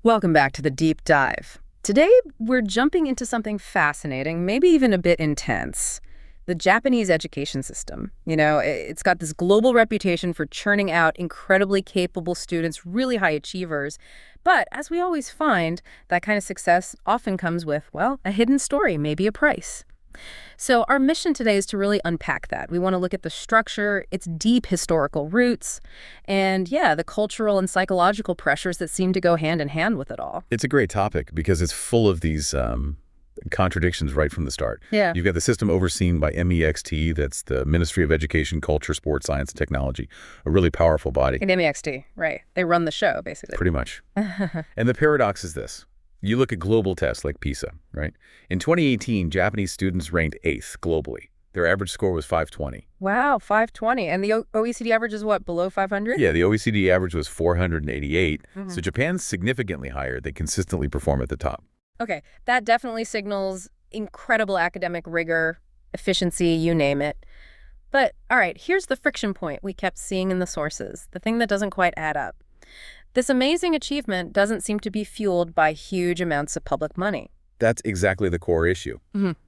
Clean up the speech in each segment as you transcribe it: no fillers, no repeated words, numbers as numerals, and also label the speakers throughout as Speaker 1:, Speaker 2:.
Speaker 1: Welcome back to the deep dive. Today, we're jumping into something fascinating, maybe even a bit intense. The Japanese education system. It's got this global reputation for churning out incredibly capable students, really high achievers. But as we always find, that kind of success often comes with, well, a hidden story, maybe a price. So our mission today is to really unpack that. We want to look at the structure, its deep historical roots, and the cultural and psychological pressures that seem to go hand in hand with it all.
Speaker 2: It's a great topic because it's full of these contradictions right from the start.
Speaker 1: Yeah.
Speaker 2: You've got the system overseen by MEXT, that's the Ministry of Education, Culture, Sports, Science, and Technology, a really powerful body.
Speaker 1: And MEXT, right. They run the show, basically.
Speaker 2: Pretty much. And the paradox is this. You look at global tests like PISA, right? In 2018, Japanese students ranked 8th globally. Their average score was 520.
Speaker 1: Wow, 520. And the OECD average is what, below 500?
Speaker 2: Yeah, the OECD average was 488. So Japan's significantly higher. They consistently perform at the top.
Speaker 1: Okay, that definitely signals incredible academic rigor, efficiency, you name it. But, all right, here's the friction point we kept seeing in the sources, the thing that doesn't quite add up. This amazing achievement doesn't seem to be fueled by huge amounts of public money.
Speaker 2: That's exactly the core issue.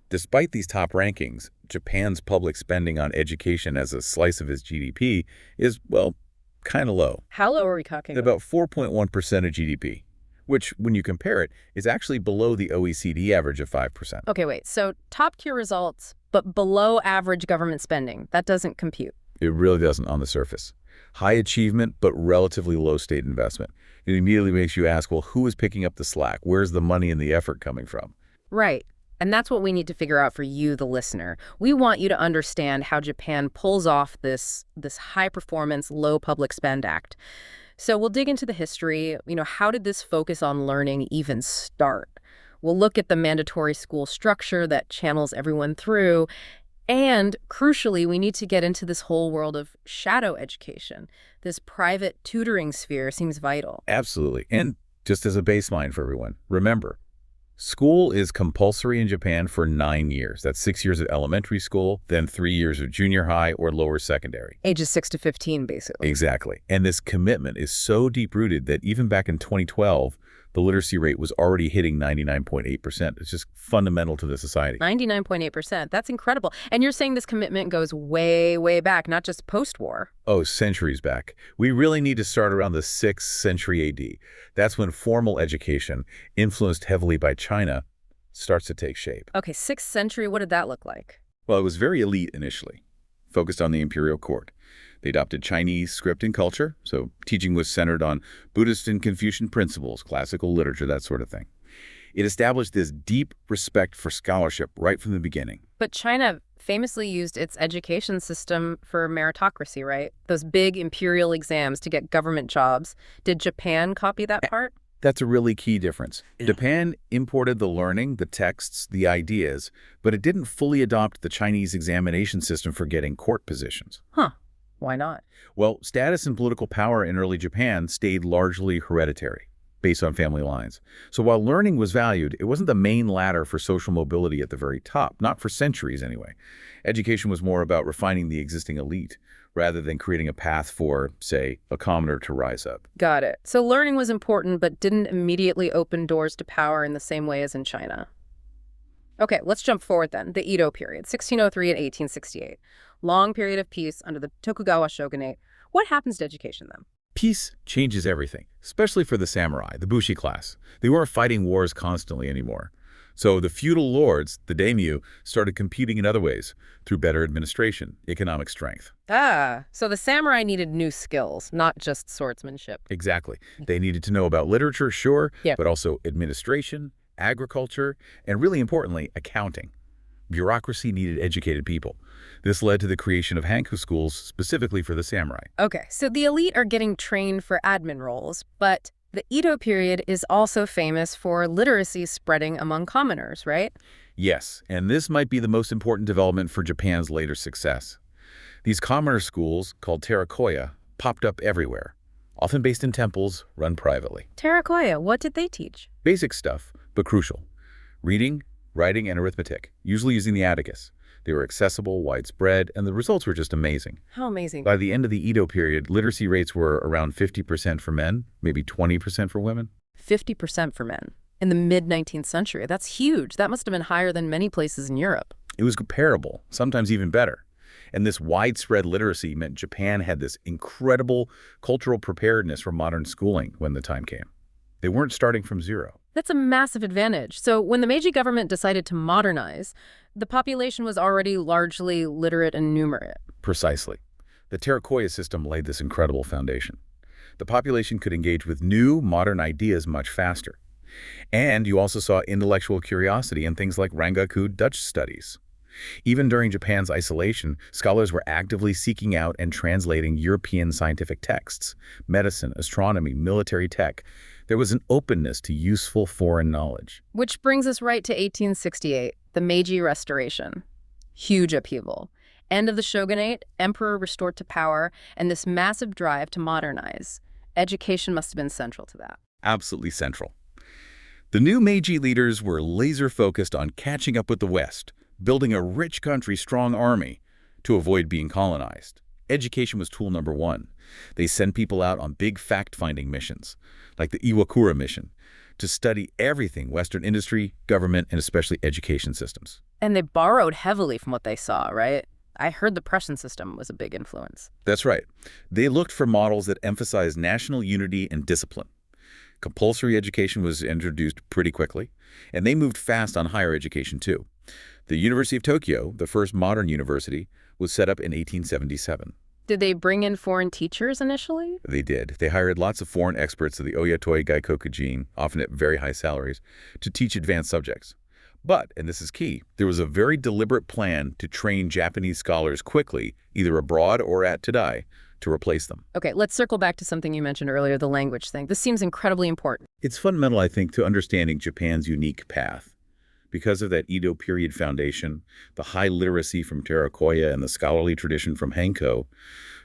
Speaker 2: Despite these top rankings, Japan's public spending on education as a slice of its GDP is, well, kind of low.
Speaker 1: How low are we talking
Speaker 2: about? About 4.1% of GDP, which, when you compare it, is actually below the OECD average of 5%.
Speaker 1: Okay, wait. So top-tier results, but below average government spending. That doesn't compute.
Speaker 2: It really doesn't on the surface. High achievement, but relatively low state investment. It immediately makes you ask, well, who is picking up the slack? Where's the money and the effort coming from?
Speaker 1: Right. And that's what we need to figure out for you, the listener. We want you to understand how Japan pulls off this high-performance, low public spend act. So we'll dig into the history. How did this focus on learning even start? We'll look at the mandatory school structure that channels everyone through. And crucially, we need to get into this whole world of shadow education. This private tutoring sphere seems vital.
Speaker 2: Absolutely. And just as a baseline for everyone, remember, school is compulsory in Japan for 9 years. That's 6 years of elementary school, then 3 years of junior high or lower secondary.
Speaker 1: Ages 6 to 15, basically.
Speaker 2: Exactly. And this commitment is so deep-rooted that even back in 2012, the literacy rate was already hitting 99.8%. It's just fundamental to the society.
Speaker 1: 99.8%. That's incredible. And you're saying this commitment goes way, way back, not just post-war.
Speaker 2: Oh, centuries back. We really need to start around the 6th century AD. That's when formal education, influenced heavily by China, starts to take shape.
Speaker 1: Okay, 6th century, what did that look like?
Speaker 2: Well, it was very elite initially, focused on the imperial court. They adopted Chinese script and culture, so teaching was centered on Buddhist and Confucian principles, classical literature, that sort of thing. It established this deep respect for scholarship right from the beginning.
Speaker 1: But China famously used its education system for meritocracy, right? Those big imperial exams to get government jobs. Did Japan copy that part?
Speaker 2: That's a really key difference. Japan imported the learning, the texts, the ideas, but it didn't fully adopt the Chinese examination system for getting court positions.
Speaker 1: Huh. Why not?
Speaker 2: Well, status and political power in early Japan stayed largely hereditary, based on family lines. So while learning was valued, it wasn't the main ladder for social mobility at the very top, not for centuries anyway. Education was more about refining the existing elite, rather than creating a path for, say, a commoner to rise up.
Speaker 1: Got it. So learning was important, but didn't immediately open doors to power in the same way as in China. Okay, let's jump forward then. The Edo period, 1603 and 1868. Long period of peace under the Tokugawa shogunate. What happens to education then?
Speaker 2: Peace changes everything, especially for the samurai, the bushi class. They weren't fighting wars constantly anymore. So the feudal lords, the daimyo, started competing in other ways, through better administration, economic strength.
Speaker 1: So the samurai needed new skills, not just swordsmanship.
Speaker 2: Exactly. They needed to know about literature, sure,
Speaker 1: Yep.
Speaker 2: but also administration, agriculture, and really importantly, accounting. Bureaucracy needed educated people. This led to the creation of Hanku schools specifically for the samurai.
Speaker 1: Okay, so the elite are getting trained for admin roles, but the Edo period is also famous for literacy spreading among commoners, right?
Speaker 2: Yes, and this might be the most important development for Japan's later success. These commoner schools, called terakoya, popped up everywhere, often based in temples run privately.
Speaker 1: Terakoya, what did they teach?
Speaker 2: Basic stuff, but crucial. Reading, writing, and arithmetic, usually using the abacus. They were accessible, widespread, and the results were just amazing.
Speaker 1: How amazing.
Speaker 2: By the end of the Edo period, literacy rates were around 50% for men, maybe 20% for women.
Speaker 1: 50% for men in the mid-19th century. That's huge. That must have been higher than many places in Europe.
Speaker 2: It was comparable, sometimes even better. And this widespread literacy meant Japan had this incredible cultural preparedness for modern schooling when the time came. They weren't starting from zero.
Speaker 1: That's a massive advantage. So when the Meiji government decided to modernize, the population was already largely literate and numerate.
Speaker 2: Precisely. The Terakoya system laid this incredible foundation. The population could engage with new, modern ideas much faster. And you also saw intellectual curiosity in things like Rangaku Dutch studies. Even during Japan's isolation, scholars were actively seeking out and translating European scientific texts, medicine, astronomy, military tech. There was an openness to useful foreign knowledge.
Speaker 1: Which brings us right to 1868, the Meiji Restoration. Huge upheaval. End of the shogunate, emperor restored to power, and this massive drive to modernize. Education must have been central to that.
Speaker 2: Absolutely central. The new Meiji leaders were laser-focused on catching up with the West, building a rich country, strong army to avoid being colonized. Education was tool number one. They sent people out on big fact-finding missions, like the Iwakura mission, to study everything Western industry, government, and especially education systems.
Speaker 1: And they borrowed heavily from what they saw, right? I heard the Prussian system was a big influence.
Speaker 2: That's right. They looked for models that emphasized national unity and discipline. Compulsory education was introduced pretty quickly, and they moved fast on higher education too. The University of Tokyo, the first modern university, was set up in 1877.
Speaker 1: Did they bring in foreign teachers initially?
Speaker 2: They did. They hired lots of foreign experts of the Oyatoi Gaikokujin, often at very high salaries, to teach advanced subjects. But, and this is key, there was a very deliberate plan to train Japanese scholars quickly, either abroad or at Tadai, to replace them.
Speaker 1: Okay, let's circle back to something you mentioned earlier, the language thing. This seems incredibly important.
Speaker 2: It's fundamental, I think, to understanding Japan's unique path. Because of that Edo period foundation, the high literacy from Terakoya and the scholarly tradition from Hanko,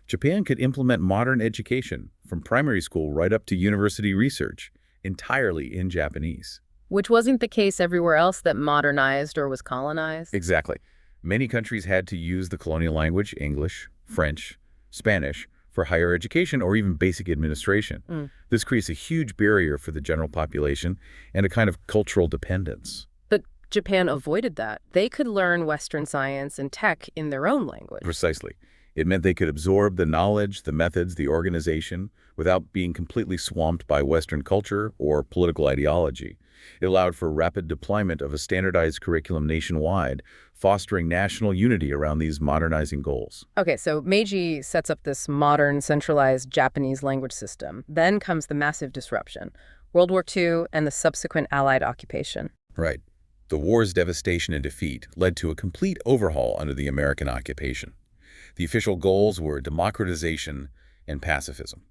Speaker 2: Japan could implement modern education from primary school right up to university research entirely in Japanese.
Speaker 1: Which wasn't the case everywhere else that modernized or was colonized?
Speaker 2: Exactly. Many countries had to use the colonial language, English, French, Spanish, for higher education or even basic administration. This creates a huge barrier for the general population and a kind of cultural dependence.
Speaker 1: But Japan avoided that. They could learn Western science and tech in their own language.
Speaker 2: Precisely. It meant they could absorb the knowledge, the methods, the organization without being completely swamped by Western culture or political ideology. It allowed for rapid deployment of a standardized curriculum nationwide, fostering national unity around these modernizing goals.
Speaker 1: Okay, so Meiji sets up this modern, centralized Japanese language system. Then comes the massive disruption, World War II and the subsequent Allied occupation.
Speaker 2: Right. The war's devastation and defeat led to a complete overhaul under the American occupation. The official goals were democratization and pacifism.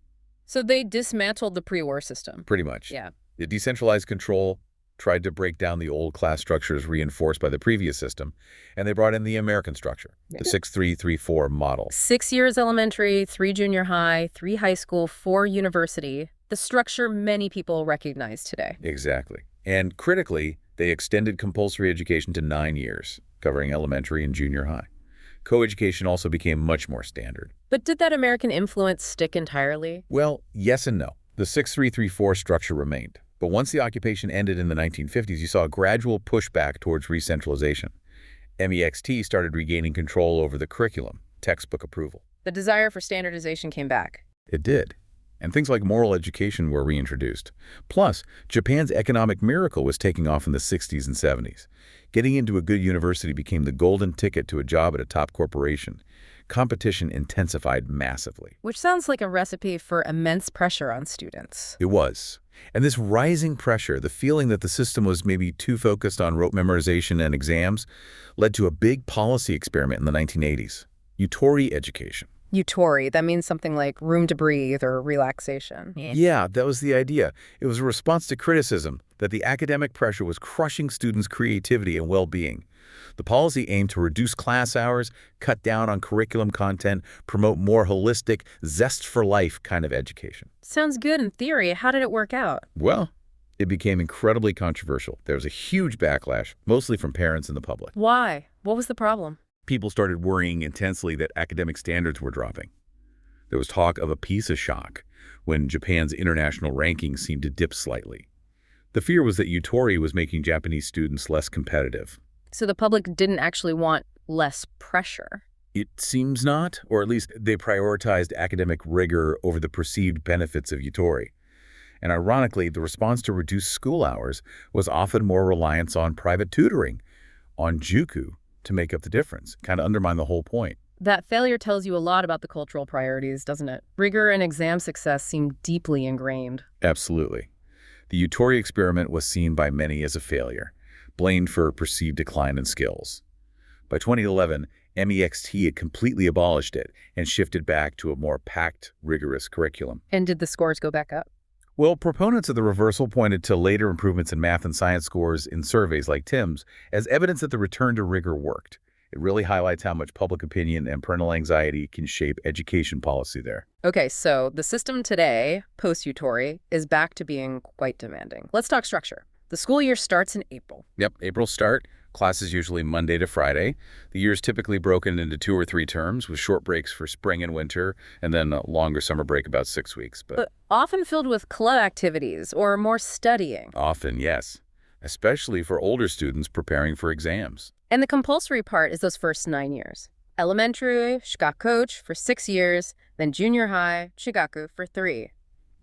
Speaker 1: So they dismantled the pre-war system.
Speaker 2: Pretty much.
Speaker 1: Yeah.
Speaker 2: They decentralized control, tried to break down the old class structures reinforced by the previous system, and they brought in the American structure, the 6-3-3-4 model.
Speaker 1: 6 years elementary, 3 junior high, 3 high school, 4 university. The structure many people recognize today.
Speaker 2: Exactly. And critically, they extended compulsory education to 9 years, covering elementary and junior high. Co-education also became much more standard.
Speaker 1: But did that American influence stick entirely?
Speaker 2: Well, yes and no. The 6-3-3-4 structure remained. But once the occupation ended in the 1950s, you saw a gradual pushback towards re-centralization. MEXT started regaining control over the curriculum, textbook approval.
Speaker 1: The desire for standardization came back.
Speaker 2: It did. And things like moral education were reintroduced. Plus, Japan's economic miracle was taking off in the 60s and 70s. Getting into a good university became the golden ticket to a job at a top corporation. Competition intensified massively.
Speaker 1: Which sounds like a recipe for immense pressure on students.
Speaker 2: It was. And this rising pressure, the feeling that the system was maybe too focused on rote memorization and exams, led to a big policy experiment in the 1980s. Utori education.
Speaker 1: Utori, that means something like room to breathe or relaxation.
Speaker 2: Yeah, that was the idea. It was a response to criticism that the academic pressure was crushing students' creativity and well-being. The policy aimed to reduce class hours, cut down on curriculum content, promote more holistic, zest for life kind of education.
Speaker 1: Sounds good in theory. How did it work out?
Speaker 2: Well, it became incredibly controversial. There was a huge backlash, mostly from parents and the public.
Speaker 1: Why? What was the problem?
Speaker 2: People started worrying intensely that academic standards were dropping. There was talk of a PISA shock when Japan's international rankings seemed to dip slightly. The fear was that Yutori was making Japanese students less competitive.
Speaker 1: So the public didn't actually want less pressure.
Speaker 2: It seems not, or at least they prioritized academic rigor over the perceived benefits of Yutori. And ironically, the response to reduced school hours was often more reliance on private tutoring, on juku, to make up the difference, kind of undermine the whole point.
Speaker 1: That failure tells you a lot about the cultural priorities, doesn't it? Rigor and exam success seem deeply ingrained.
Speaker 2: Absolutely. The Yutori experiment was seen by many as a failure, blamed for perceived decline in skills. By 2011, MEXT had completely abolished it and shifted back to a more packed, rigorous curriculum.
Speaker 1: And did the scores go back up?
Speaker 2: Well, proponents of the reversal pointed to later improvements in math and science scores in surveys like Tim's as evidence that the return to rigor worked. It really highlights how much public opinion and parental anxiety can shape education policy there.
Speaker 1: Okay, so the system today, post-Yutori, is back to being quite demanding. Let's talk structure. The school year starts in April.
Speaker 2: Yep, April start. Classes usually Monday to Friday. The year is typically broken into 2 or 3 terms with short breaks for spring and winter, and then a longer summer break about 6 weeks.
Speaker 1: But often filled with club activities or more studying.
Speaker 2: Often, yes, especially for older students preparing for exams.
Speaker 1: And the compulsory part is those first 9 years. Elementary, shigakochi for 6 years, then junior high, shigaku for 3,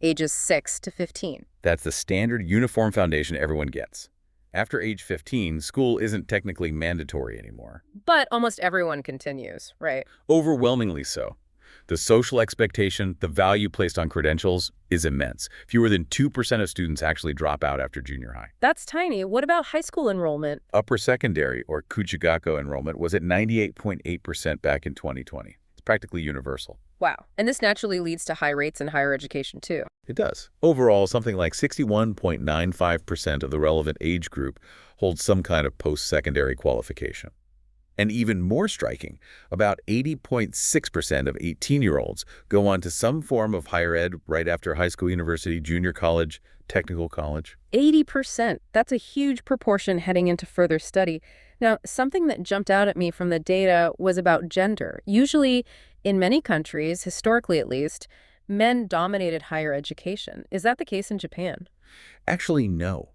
Speaker 1: ages 6 to 15.
Speaker 2: That's the standard uniform foundation everyone gets. After age 15, school isn't technically mandatory anymore.
Speaker 1: But almost everyone continues, right?
Speaker 2: Overwhelmingly so. The social expectation, the value placed on credentials, is immense. Fewer than 2% of students actually drop out after junior high.
Speaker 1: That's tiny. What about high school enrollment?
Speaker 2: Upper secondary, or Kuchigako enrollment, was at 98.8% back in 2020. It's practically universal.
Speaker 1: Wow. And this naturally leads to high rates in higher education, too.
Speaker 2: It does. Overall, something like 61.95% of the relevant age group holds some kind of post-secondary qualification. And even more striking, about 80.6% of 18-year-olds go on to some form of higher ed right after high school, university, junior college, technical college.
Speaker 1: 80%. That's a huge proportion heading into further study. Now, something that jumped out at me from the data was about gender. Usually, in many countries, historically at least, men dominated higher education. Is that the case in Japan?
Speaker 2: Actually, no.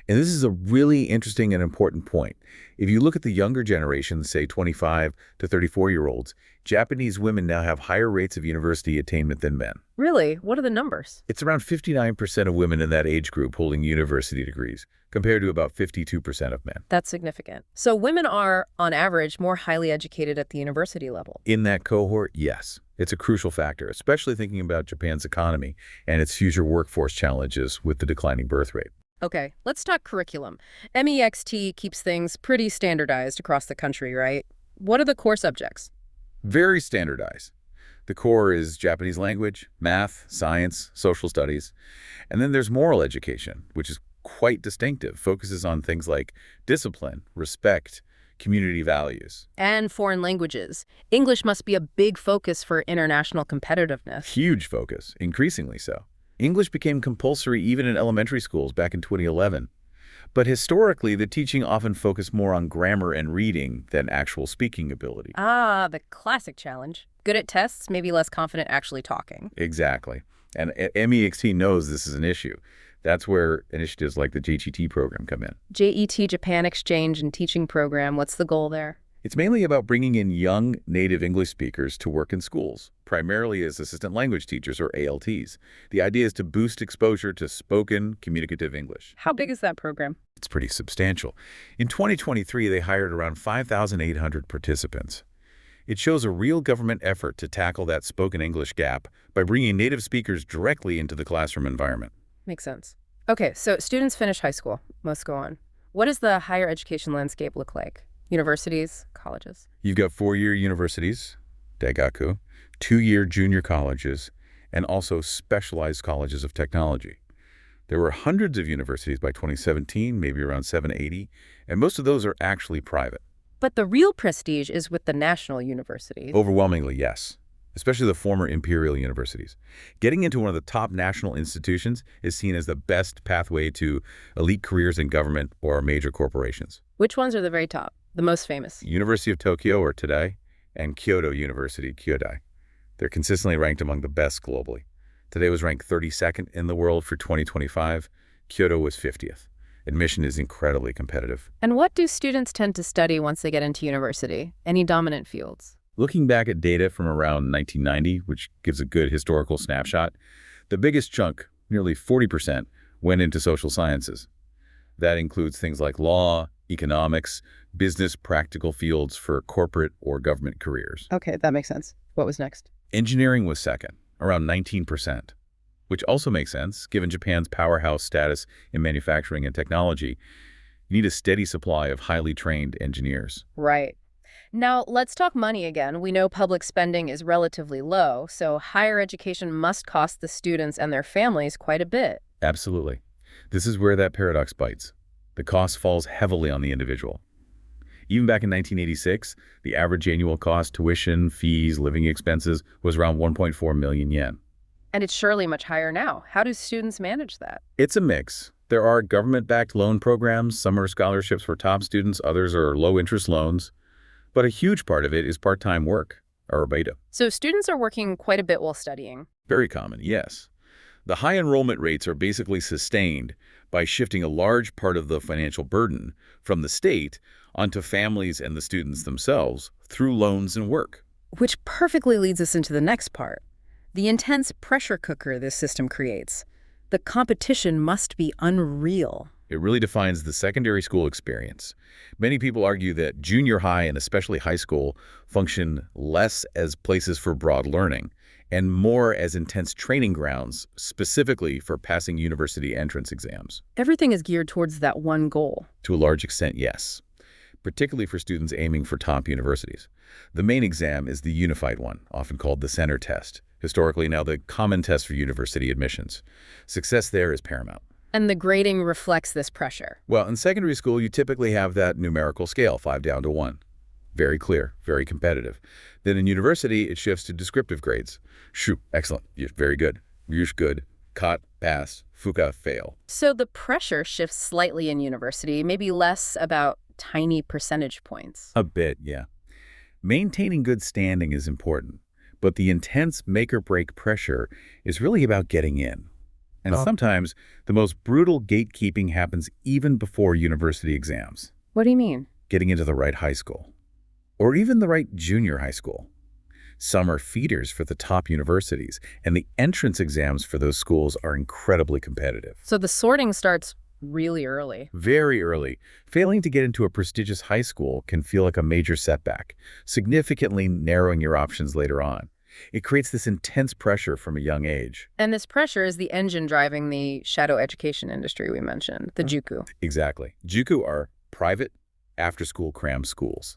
Speaker 2: And this is a really interesting and important point. If you look at the younger generation, say 25 to 34-year-olds, Japanese women now have higher rates of university attainment than men.
Speaker 1: Really? What are the numbers?
Speaker 2: It's around 59% of women in that age group holding university degrees, compared to about 52% of men.
Speaker 1: That's significant. So women are, on average, more highly educated at the university level.
Speaker 2: In that cohort, yes. It's a crucial factor, especially thinking about Japan's economy and its future workforce challenges with the declining birth rate.
Speaker 1: Okay, let's talk curriculum. MEXT keeps things pretty standardized across the country, right? What are the core subjects?
Speaker 2: Very standardized. The core is Japanese language, math, science, social studies. And then there's moral education, which is quite distinctive, focuses on things like discipline, respect, community values.
Speaker 1: And foreign languages. English must be a big focus for international competitiveness.
Speaker 2: Huge focus, increasingly so. English became compulsory even in elementary schools back in 2011. But historically, the teaching often focused more on grammar and reading than actual speaking ability.
Speaker 1: Ah, the classic challenge. Good at tests, maybe less confident actually talking.
Speaker 2: Exactly. And MEXT knows this is an issue. That's where initiatives like the JET program come in.
Speaker 1: JET, Japan Exchange and Teaching Program, what's the goal there?
Speaker 2: It's mainly about bringing in young native English speakers to work in schools, primarily as assistant language teachers or ALTs. The idea is to boost exposure to spoken, communicative English.
Speaker 1: How big is that program?
Speaker 2: It's pretty substantial. In 2023, they hired around 5,800 participants. It shows a real government effort to tackle that spoken English gap by bringing native speakers directly into the classroom environment.
Speaker 1: Makes sense. Okay, so students finish high school. Most go on. What does the higher education landscape look like? Universities, colleges?
Speaker 2: You've got 4-year universities, Daigaku, 2-year junior colleges, and also specialized colleges of technology. There were hundreds of universities by 2017, maybe around 780, and most of those are actually private.
Speaker 1: But the real prestige is with the national universities.
Speaker 2: Overwhelmingly, yes, especially the former imperial universities. Getting into one of the top national institutions is seen as the best pathway to elite careers in government or major corporations.
Speaker 1: Which ones are the very top? The most famous?
Speaker 2: University of Tokyo, or Tadai, and Kyoto University, Kyodai. They're consistently ranked among the best globally. Today was ranked 32nd in the world for 2025. Kyoto was 50th. Admission is incredibly competitive.
Speaker 1: And what do students tend to study once they get into university? Any dominant fields?
Speaker 2: Looking back at data from around 1990, which gives a good historical snapshot, the biggest chunk, nearly 40%, went into social sciences. That includes things like law, economics, business, practical fields for corporate or government careers.
Speaker 1: Okay, that makes sense. What was next?
Speaker 2: Engineering was second, around 19%, which also makes sense given Japan's powerhouse status in manufacturing and technology. You need a steady supply of highly trained engineers.
Speaker 1: Right. Now, let's talk money again. We know public spending is relatively low, so higher education must cost the students and their families quite a bit.
Speaker 2: Absolutely. This is where that paradox bites. The cost falls heavily on the individual. Even back in 1986, the average annual cost, tuition, fees, living expenses, was around 1.4 million yen.
Speaker 1: And it's surely much higher now. How do students manage that?
Speaker 2: It's a mix. There are government-backed loan programs, some are scholarships for top students, others are low-interest loans. But a huge part of it is part-time work, arabaito.
Speaker 1: So students are working quite a bit while studying.
Speaker 2: Very common, yes. The high enrollment rates are basically sustained by shifting a large part of the financial burden from the state onto families and the students themselves through loans and work.
Speaker 1: Which perfectly leads us into the next part. The intense pressure cooker this system creates. The competition must be unreal.
Speaker 2: It really defines the secondary school experience. Many people argue that junior high and especially high school function less as places for broad learning and more as intense training grounds, specifically for passing university entrance exams.
Speaker 1: Everything is geared towards that one goal.
Speaker 2: To a large extent, yes, particularly for students aiming for top universities. The main exam is the unified one, often called the center test, historically now the common test for university admissions. Success there is paramount.
Speaker 1: And the grading reflects this pressure.
Speaker 2: Well, in secondary school, you typically have that numerical scale, 5 down to 1. Very clear, very competitive. Then in university, it shifts to descriptive grades. Shu, excellent, very good. Ryush, good. Kat, pass. Fuka, fail.
Speaker 1: So the pressure shifts slightly in university, maybe less about tiny percentage points.
Speaker 2: A bit, yeah. Maintaining good standing is important, but the intense make-or-break pressure is really about getting in. And sometimes the most brutal gatekeeping happens even before university exams.
Speaker 1: What do you mean?
Speaker 2: Getting into the right high school, or even the right junior high school. Some are feeders for the top universities, and the entrance exams for those schools are incredibly competitive.
Speaker 1: So the sorting starts really early.
Speaker 2: Very early. Failing to get into a prestigious high school can feel like a major setback, significantly narrowing your options later on. It creates this intense pressure from a young age.
Speaker 1: And this pressure is the engine driving the shadow education industry we mentioned, the Juku.
Speaker 2: Exactly. Juku are private, after-school cram schools.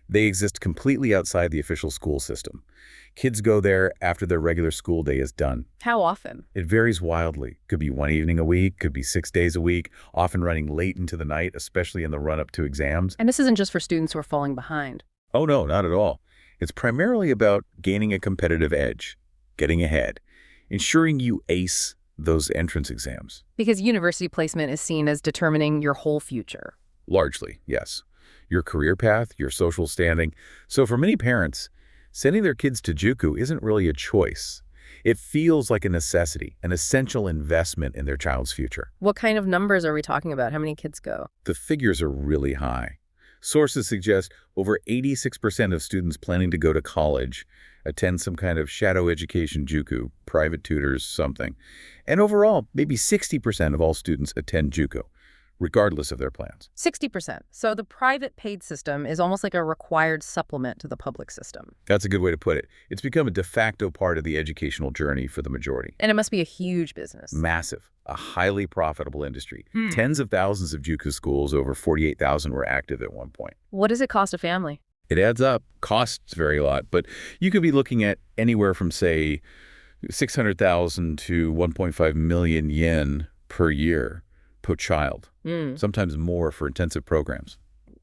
Speaker 2: They exist completely outside the official school system. Kids go there after their regular school day is done.
Speaker 1: How often?
Speaker 2: It varies wildly. Could be one evening a week, could be 6 days a week, often running late into the night, especially in the run-up to exams.
Speaker 1: And this isn't just for students who are falling behind.
Speaker 2: Oh, no, not at all. It's primarily about gaining a competitive edge, getting ahead, ensuring you ace those entrance exams.
Speaker 1: Because university placement is seen as determining your whole future.
Speaker 2: Largely, yes. Your career path, your social standing. So for many parents, sending their kids to Juku isn't really a choice. It feels like a necessity, an essential investment in their child's future.
Speaker 1: What kind of numbers are we talking about? How many kids go?
Speaker 2: The figures are really high. Sources suggest over 86% of students planning to go to college attend some kind of shadow education Juku, private tutors, something. And overall, maybe 60% of all students attend Juku, regardless of their plans.
Speaker 1: 60%. So the private paid system is almost like a required supplement to the public system.
Speaker 2: That's a good way to put it. It's become a de facto part of the educational journey for the majority.
Speaker 1: And it must be a huge business.
Speaker 2: Massive. A highly profitable industry. Tens of thousands of Juku schools, over 48,000 were active at one point.
Speaker 1: What does it cost a family?
Speaker 2: It adds up. Costs vary a lot, but you could be looking at anywhere from, say, 600,000 to 1.5 million yen per year per child. Sometimes more for intensive programs.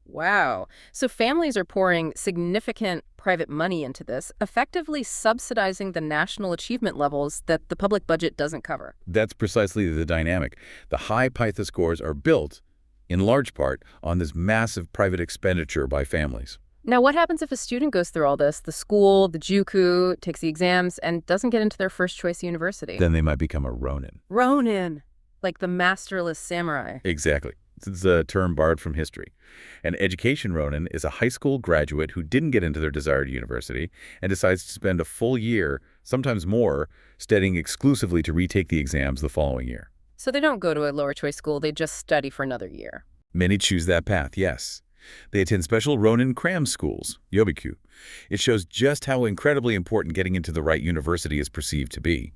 Speaker 1: Wow. So families are pouring significant private money into this, effectively subsidizing the national achievement levels that the public budget doesn't cover.
Speaker 2: That's precisely the dynamic. The high PISA scores are built, in large part, on this massive private expenditure by families.
Speaker 1: Now, what happens if a student goes through all this, the school, the Juku, takes the exams, and doesn't get into their first choice university?
Speaker 2: Then they might become a Ronin.
Speaker 1: Ronin. Like the masterless samurai.
Speaker 2: Exactly. This is a term borrowed from history. An education Ronin is a high school graduate who didn't get into their desired university and decides to spend a full year, sometimes more, studying exclusively to retake the exams the following year.
Speaker 1: So they don't go to a lower choice school, they just study for another year.
Speaker 2: Many choose that path, yes. They attend special Ronin cram schools, Yobiku. It shows just how incredibly important getting into the right university is perceived to be.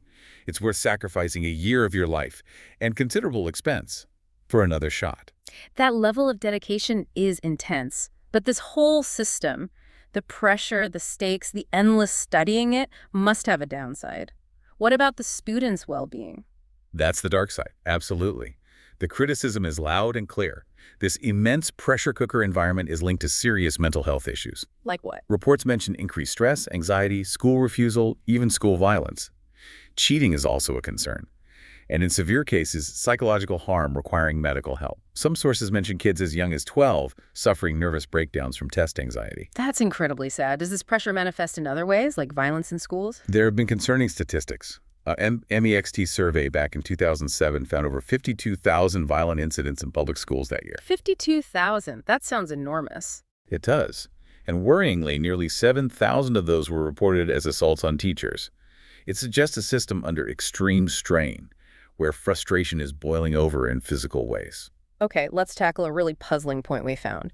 Speaker 2: It's worth sacrificing a year of your life and considerable expense for another shot.
Speaker 1: That level of dedication is intense. But this whole system, the pressure, the stakes, the endless studying it, must have a downside. What about the students' well-being?
Speaker 2: That's the dark side, absolutely. The criticism is loud and clear. This immense pressure cooker environment is linked to serious mental health issues.
Speaker 1: Like what?
Speaker 2: Reports mention increased stress, anxiety, school refusal, even school violence. Cheating is also a concern. And in severe cases, psychological harm requiring medical help. Some sources mention kids as young as 12 suffering nervous breakdowns from test anxiety.
Speaker 1: That's incredibly sad. Does this pressure manifest in other ways, like violence in schools?
Speaker 2: There have been concerning statistics. MEXT survey back in 2007 found over 52,000 violent incidents in public schools that year.
Speaker 1: 52,000. That sounds enormous.
Speaker 2: It does. And worryingly, nearly 7,000 of those were reported as assaults on teachers. It suggests a system under extreme strain, where frustration is boiling over in physical ways.
Speaker 1: Okay, let's tackle a really puzzling point we found.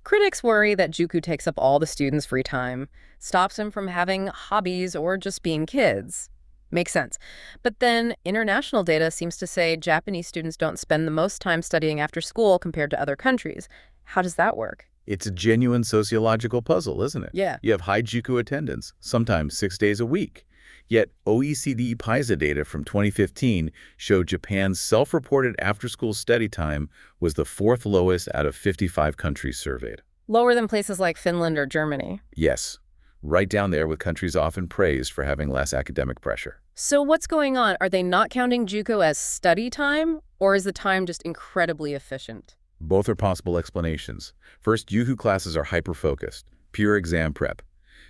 Speaker 1: Critics worry that Juku takes up all the students' free time, stops them from having hobbies or just being kids. Makes sense. But then international data seems to say Japanese students don't spend the most time studying after school compared to other countries. How does that work?
Speaker 2: It's a genuine sociological puzzle, isn't it?
Speaker 1: Yeah.
Speaker 2: You have high Juku attendance, sometimes 6 days a week. Yet OECD PISA data from 2015 showed Japan's self-reported after-school study time was the 4th lowest out of 55 countries surveyed.
Speaker 1: Lower than places like Finland or Germany.
Speaker 2: Yes, right down there with countries often praised for having less academic pressure.
Speaker 1: So what's going on? Are they not counting JUCO as study time, or is the time just incredibly efficient?
Speaker 2: Both are possible explanations. First, Yuhu classes are hyper-focused, pure exam prep.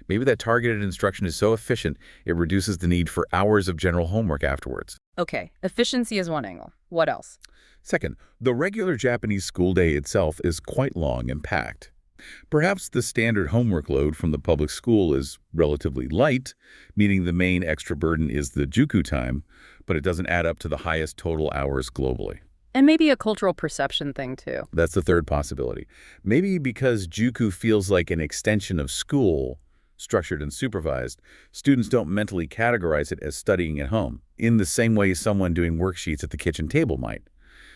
Speaker 2: Maybe that targeted instruction is so efficient it reduces the need for hours of general homework afterwards.
Speaker 1: Okay, efficiency is one angle. What else?
Speaker 2: Second, the regular Japanese school day itself is quite long and packed. Perhaps the standard homework load from the public school is relatively light, meaning the main extra burden is the Juku time, but it doesn't add up to the highest total hours globally.
Speaker 1: And maybe a cultural perception thing, too.
Speaker 2: That's the third possibility. Maybe because Juku feels like an extension of school, structured and supervised, students don't mentally categorize it as studying at home, in the same way someone doing worksheets at the kitchen table might.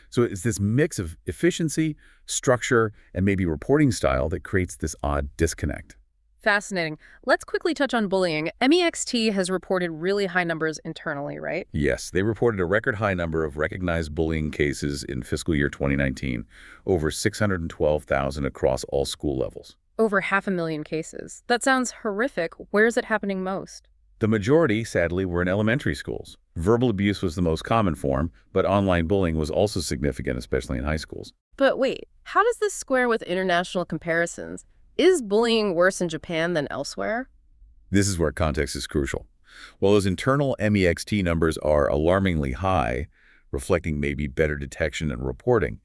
Speaker 2: So it's this mix of efficiency, structure, and maybe reporting style that creates this odd disconnect.
Speaker 1: Fascinating. Let's quickly touch on bullying. MEXT has reported really high numbers internally, right?
Speaker 2: Yes, they reported a record high number of recognized bullying cases in fiscal year 2019, over 612,000 across all school levels.
Speaker 1: Over 500,000 cases. That sounds horrific. Where is it happening most?
Speaker 2: The majority, sadly, were in elementary schools. Verbal abuse was the most common form, but online bullying was also significant, especially in high schools.
Speaker 1: But wait, how does this square with international comparisons? Is bullying worse in Japan than elsewhere?
Speaker 2: This is where context is crucial. While those internal MEXT numbers are alarmingly high, reflecting maybe better detection and reporting,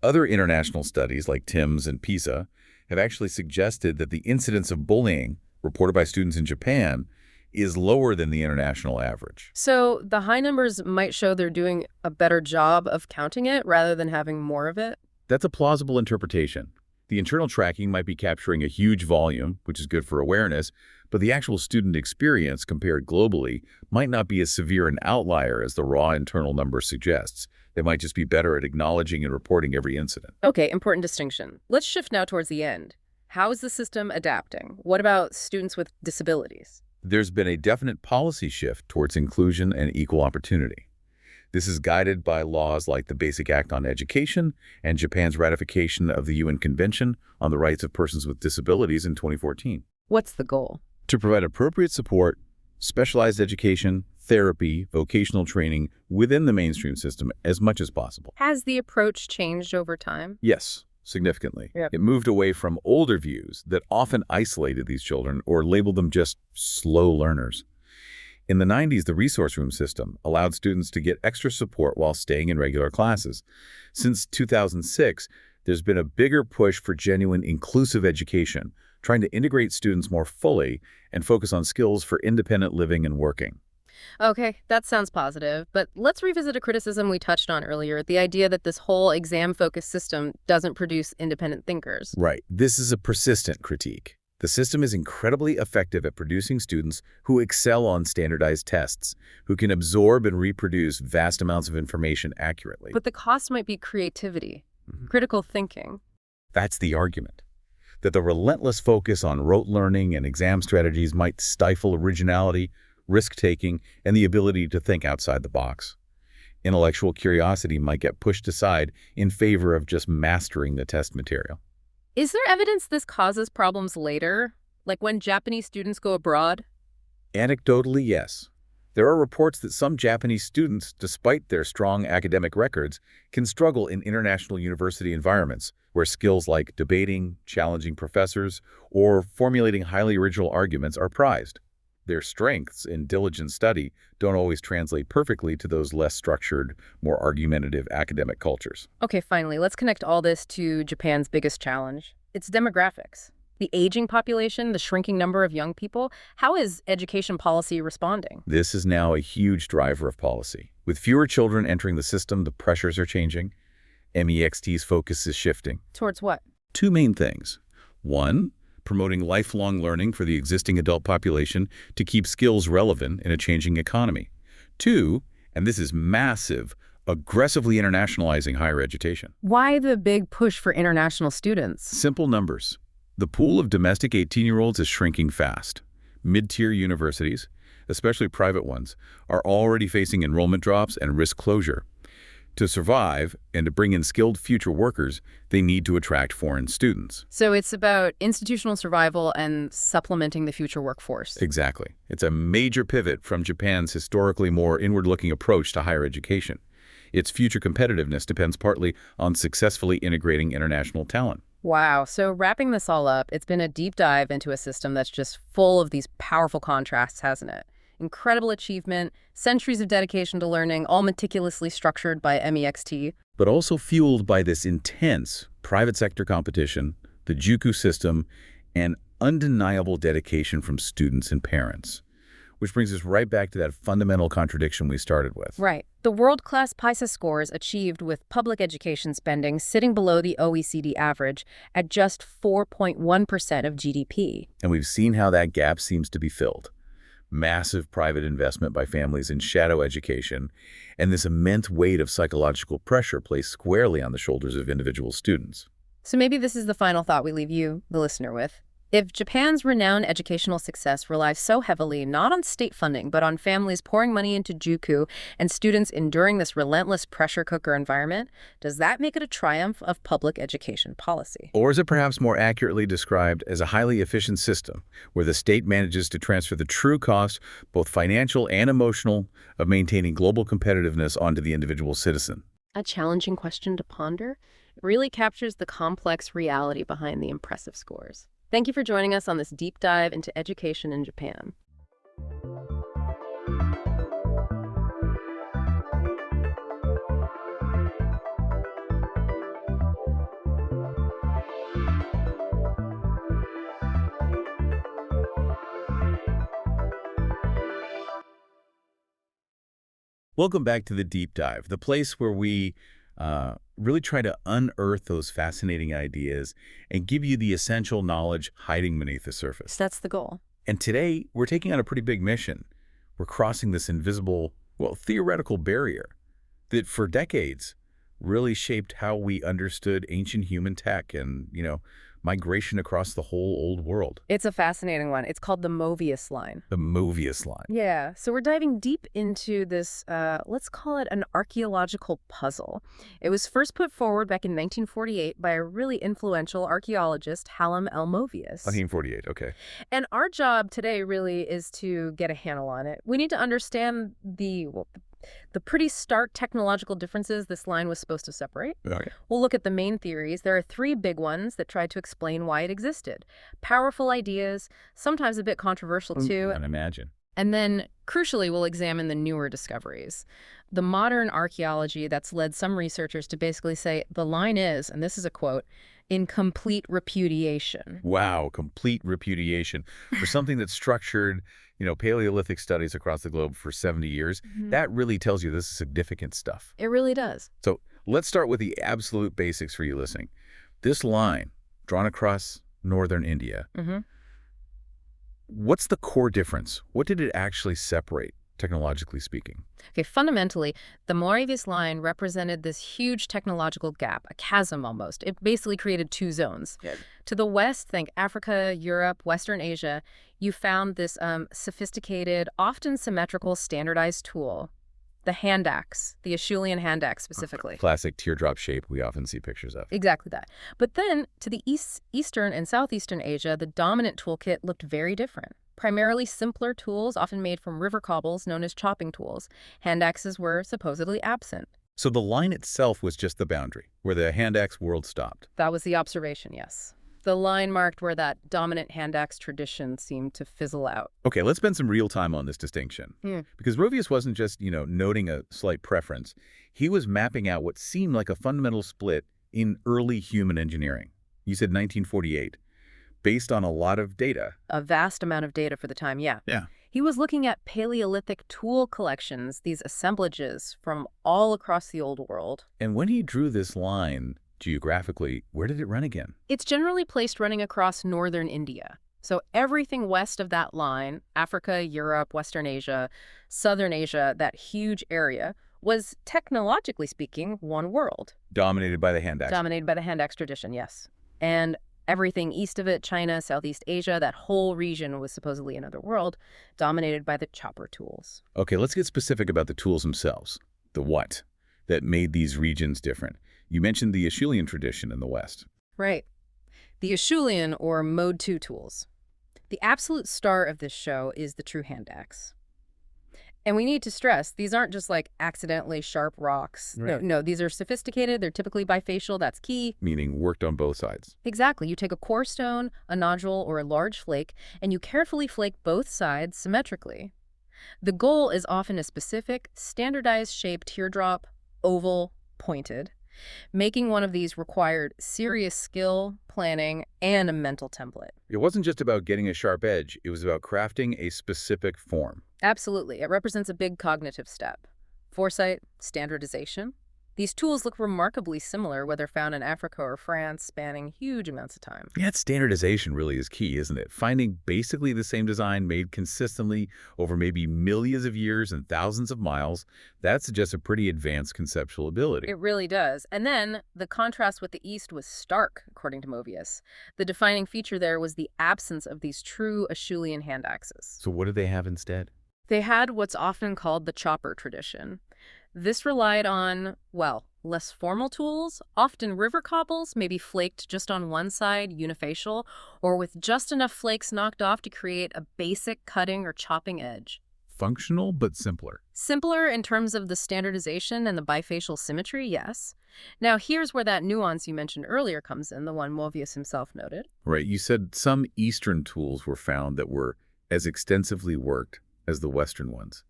Speaker 2: other international studies like TIMSS and PISA have actually suggested that the incidence of bullying reported by students in Japan is lower than the international average.
Speaker 1: So the high numbers might show they're doing a better job of counting it rather than having more of it?
Speaker 2: That's a plausible interpretation. The internal tracking might be capturing a huge volume, which is good for awareness, but the actual student experience compared globally might not be as severe an outlier as the raw internal number suggests. They might just be better at acknowledging and reporting every incident.
Speaker 1: Okay, important distinction. Let's shift now towards the end. How is the system adapting? What about students with disabilities?
Speaker 2: There's been a definite policy shift towards inclusion and equal opportunity. This is guided by laws like the Basic Act on Education and Japan's ratification of the UN Convention on the Rights of Persons with Disabilities in 2014.
Speaker 1: What's the goal?
Speaker 2: To provide appropriate support, specialized education, therapy, vocational training within the mainstream system as much as possible.
Speaker 1: Has the approach changed over time?
Speaker 2: Yes, significantly.
Speaker 1: Yep.
Speaker 2: It moved away from older views that often isolated these children or labeled them just slow learners. In the 90s, the resource room system allowed students to get extra support while staying in regular classes. Since 2006, there's been a bigger push for genuine inclusive education, trying to integrate students more fully and focus on skills for independent living and working.
Speaker 1: Okay, that sounds positive, but let's revisit a criticism we touched on earlier, the idea that this whole exam-focused system doesn't produce independent thinkers.
Speaker 2: Right. This is a persistent critique. The system is incredibly effective at producing students who excel on standardized tests, who can absorb and reproduce vast amounts of information accurately.
Speaker 1: But the cost might be creativity, critical thinking.
Speaker 2: That's the argument. That the relentless focus on rote learning and exam strategies might stifle originality, risk-taking, and the ability to think outside the box. Intellectual curiosity might get pushed aside in favor of just mastering the test material.
Speaker 1: Is there evidence this causes problems later, like when Japanese students go abroad?
Speaker 2: Anecdotally, yes. There are reports that some Japanese students, despite their strong academic records, can struggle in international university environments where skills like debating, challenging professors, or formulating highly original arguments are prized. Their strengths in diligent study don't always translate perfectly to those less structured, more argumentative academic cultures.
Speaker 1: Okay, finally, let's connect all this to Japan's biggest challenge. It's demographics. The aging population, the shrinking number of young people. How is education policy responding?
Speaker 2: This is now a huge driver of policy. With fewer children entering the system, the pressures are changing. MEXT's focus is shifting.
Speaker 1: Towards what?
Speaker 2: Two main things. One, promoting lifelong learning for the existing adult population to keep skills relevant in a changing economy. Two, and this is massive, aggressively internationalizing higher education.
Speaker 1: Why the big push for international students?
Speaker 2: Simple numbers. The pool of domestic 18-year-olds is shrinking fast. Mid-tier universities, especially private ones, are already facing enrollment drops and risk closure. To survive and to bring in skilled future workers, they need to attract foreign students.
Speaker 1: So it's about institutional survival and supplementing the future workforce.
Speaker 2: Exactly. It's a major pivot from Japan's historically more inward-looking approach to higher education. Its future competitiveness depends partly on successfully integrating international talent.
Speaker 1: Wow. So wrapping this all up, it's been a deep dive into a system that's just full of these powerful contrasts, hasn't it? Incredible achievement, centuries of dedication to learning, all meticulously structured by MEXT.
Speaker 2: But also fueled by this intense private sector competition, the Juku system, and undeniable dedication from students and parents. Which brings us right back to that fundamental contradiction we started with.
Speaker 1: Right. The world-class PISA scores achieved with public education spending sitting below the OECD average at just 4.1% of GDP.
Speaker 2: And we've seen how that gap seems to be filled. Massive private investment by families in shadow education, and this immense weight of psychological pressure placed squarely on the shoulders of individual students.
Speaker 1: So maybe this is the final thought we leave you, the listener, with. If Japan's renowned educational success relies so heavily not on state funding, but on families pouring money into Juku and students enduring this relentless pressure cooker environment, does that make it a triumph of public education policy?
Speaker 2: Or is it perhaps more accurately described as a highly efficient system where the state manages to transfer the true cost, both financial and emotional, of maintaining global competitiveness onto the individual citizen?
Speaker 1: A challenging question to ponder. It really captures the complex reality behind the impressive scores. Thank you for joining us on this deep dive into education in Japan.
Speaker 2: Welcome back to the Deep Dive, the place where we really try to unearth those fascinating ideas and give you the essential knowledge hiding beneath the surface.
Speaker 1: That's the goal.
Speaker 2: And today, we're taking on a pretty big mission. We're crossing this invisible, well, theoretical barrier that for decades really shaped how we understood ancient human tech and, migration across the whole old world.
Speaker 1: It's a fascinating one. It's called the Movius line.
Speaker 2: The Movius line.
Speaker 1: Yeah, so we're diving deep into this, let's call it an archaeological puzzle. It was first put forward back in 1948 by a really influential archaeologist, Hallam L. Movius.
Speaker 2: 1948, okay.
Speaker 1: And our job today really is to get a handle on it. We need to understand the pretty stark technological differences this line was supposed to separate.
Speaker 2: Okay.
Speaker 1: We'll look at the main theories. There are three big ones that try to explain why it existed. Powerful ideas, sometimes a bit controversial too.
Speaker 2: I can imagine.
Speaker 1: And then, crucially, we'll examine the newer discoveries. The modern archaeology that's led some researchers to basically say the line is, and this is a quote, in complete repudiation.
Speaker 2: Wow, complete repudiation. For something that's structured, Paleolithic studies across the globe for 70 years,
Speaker 1: Mhm.
Speaker 2: that really tells you this is significant stuff.
Speaker 1: It really does.
Speaker 2: So let's start with the absolute basics for you listening. This line, drawn across northern India,
Speaker 1: Hmm.
Speaker 2: what's the core difference? What did it actually separate, technologically speaking?
Speaker 1: Okay, fundamentally, the Movius line represented this huge technological gap, a chasm almost. It basically created two zones.
Speaker 2: Yeah.
Speaker 1: To the west, think Africa, Europe, Western Asia, you found this sophisticated, often symmetrical, standardized tool, the hand axe, the Acheulean hand axe specifically.
Speaker 2: Classic teardrop shape we often see pictures of.
Speaker 1: Exactly that. But then to the eastern and southeastern Asia, the dominant toolkit looked very different. Primarily simpler tools, often made from river cobbles known as chopping tools. Hand axes were supposedly absent.
Speaker 2: So the line itself was just the boundary, where the hand axe world stopped.
Speaker 1: That was the observation, yes. The line marked where that dominant hand axe tradition seemed to fizzle out.
Speaker 2: Okay, let's spend some real time on this distinction. Because Movius wasn't just, noting a slight preference. He was mapping out what seemed like a fundamental split in early human engineering. You said 1948. Based on a lot of data.
Speaker 1: A vast amount of data for the time, yeah.
Speaker 2: Yeah.
Speaker 1: He was looking at Paleolithic tool collections, these assemblages from all across the Old World.
Speaker 2: And when he drew this line, geographically, where did it run again?
Speaker 1: It's generally placed running across northern India. So everything west of that line, Africa, Europe, Western Asia, Southern Asia, that huge area, was, technologically speaking, one world.
Speaker 2: Dominated by the hand axe.
Speaker 1: Dominated by the hand axe tradition, yes. And everything east of it, China, Southeast Asia, that whole region was supposedly another world, dominated by the chopper tools.
Speaker 2: Okay, let's get specific about the tools themselves. The what that made these regions different. You mentioned the Acheulean tradition in the West.
Speaker 1: Right. The Acheulean, or Mode 2 tools. The absolute star of this show is the true hand axe. And we need to stress, these aren't just like accidentally sharp rocks.
Speaker 2: Right.
Speaker 1: No, these are sophisticated. They're typically bifacial. That's key.
Speaker 2: Meaning worked on both sides.
Speaker 1: Exactly. You take a core stone, a nodule, or a large flake, and you carefully flake both sides symmetrically. The goal is often a specific, standardized shape teardrop, oval, pointed. Making one of these required serious skill, planning, and a mental template.
Speaker 2: It wasn't just about getting a sharp edge. It was about crafting a specific form.
Speaker 1: Absolutely. It represents a big cognitive step. Foresight, standardization. These tools look remarkably similar whether found in Africa or France, spanning huge amounts of time.
Speaker 2: Yeah, standardization really is key, isn't it? Finding basically the same design made consistently over maybe millions of years and thousands of miles, that suggests a pretty advanced conceptual ability.
Speaker 1: It really does. And then the contrast with the East was stark, according to Movius. The defining feature there was the absence of these true Acheulean hand axes.
Speaker 2: So what did they have instead?
Speaker 1: They had what's often called the chopper tradition. This relied on, well, less formal tools, often river cobbles, maybe flaked just on one side, unifacial, or with just enough flakes knocked off to create a basic cutting or chopping edge.
Speaker 2: Functional, but simpler.
Speaker 1: Simpler in terms of the standardization and the bifacial symmetry, yes. Now, here's where that nuance you mentioned earlier comes in, the one Movius himself noted.
Speaker 2: Right, you said some Eastern tools were found that were as extensively worked as the Western ones.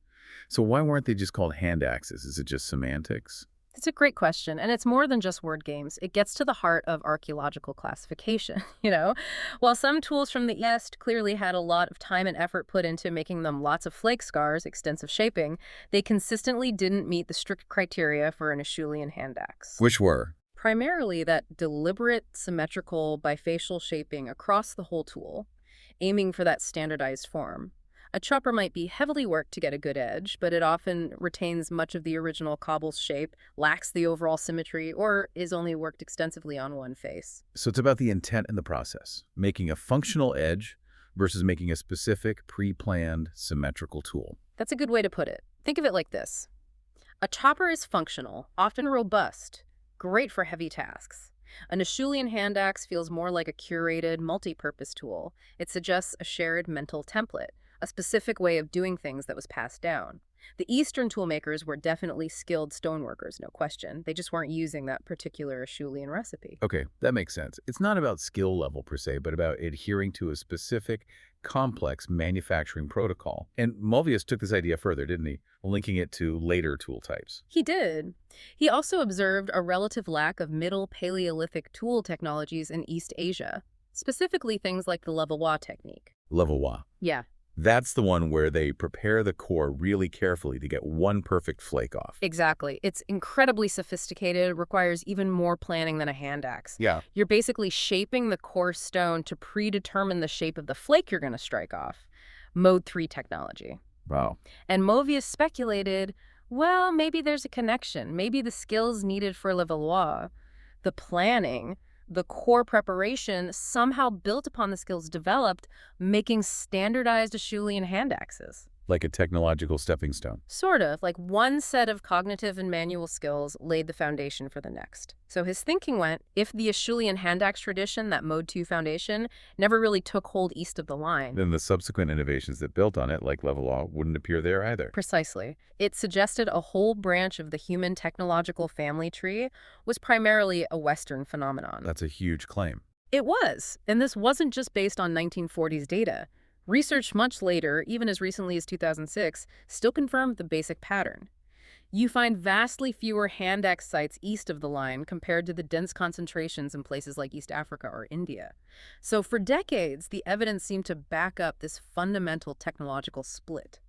Speaker 2: So why weren't they just called hand axes? Is it just semantics?
Speaker 1: It's a great question, and it's more than just word games. It gets to the heart of archaeological classification, While some tools from the East clearly had a lot of time and effort put into making them lots of flake scars, extensive shaping, they consistently didn't meet the strict criteria for an Acheulean hand axe.
Speaker 2: Which were?
Speaker 1: Primarily that deliberate, symmetrical, bifacial shaping across the whole tool, aiming for that standardized form. A chopper might be heavily worked to get a good edge, but it often retains much of the original cobble's shape, lacks the overall symmetry, or is only worked extensively on one face.
Speaker 2: So it's about the intent in the process, making a functional edge versus making a specific, pre-planned, symmetrical tool.
Speaker 1: That's a good way to put it. Think of it like this. A chopper is functional, often robust, great for heavy tasks. An Acheulean hand axe feels more like a curated, multi-purpose tool. It suggests a shared mental template, a specific way of doing things that was passed down. The Eastern toolmakers were definitely skilled stoneworkers, no question. They just weren't using that particular Acheulean recipe.
Speaker 2: Okay, that makes sense. It's not about skill level per se, but about adhering to a specific, complex manufacturing protocol. And Movius took this idea further, didn't he? Linking it to later tool types.
Speaker 1: He did. He also observed a relative lack of Middle Paleolithic tool technologies in East Asia, specifically things like the Levallois technique.
Speaker 2: Levallois.
Speaker 1: Yeah.
Speaker 2: That's the one where they prepare the core really carefully to get one perfect flake off.
Speaker 1: Exactly. It's incredibly sophisticated, requires even more planning than a hand axe.
Speaker 2: Yeah.
Speaker 1: You're basically shaping the core stone to predetermine the shape of the flake you're going to strike off. Mode 3 technology.
Speaker 2: Wow.
Speaker 1: And Movius speculated, well, maybe there's a connection. Maybe the skills needed for Levallois, the planning, the core preparation somehow built upon the skills developed, making standardized Acheulean hand axes.
Speaker 2: Like a technological stepping stone.
Speaker 1: Sort of, like one set of cognitive and manual skills laid the foundation for the next. So his thinking went, if the Acheulean hand axe tradition, that Mode 2 foundation, never really took hold east of the line.
Speaker 2: Then the subsequent innovations that built on it, like Levallois, wouldn't appear there either.
Speaker 1: Precisely. It suggested a whole branch of the human technological family tree was primarily a Western phenomenon.
Speaker 2: That's a huge claim.
Speaker 1: It was, and this wasn't just based on 1940s data. Research much later, even as recently as 2006, still confirmed the basic pattern. You find vastly fewer hand axe sites east of the line compared to the dense concentrations in places like East Africa or India. So for decades, the evidence seemed to back up this fundamental technological split.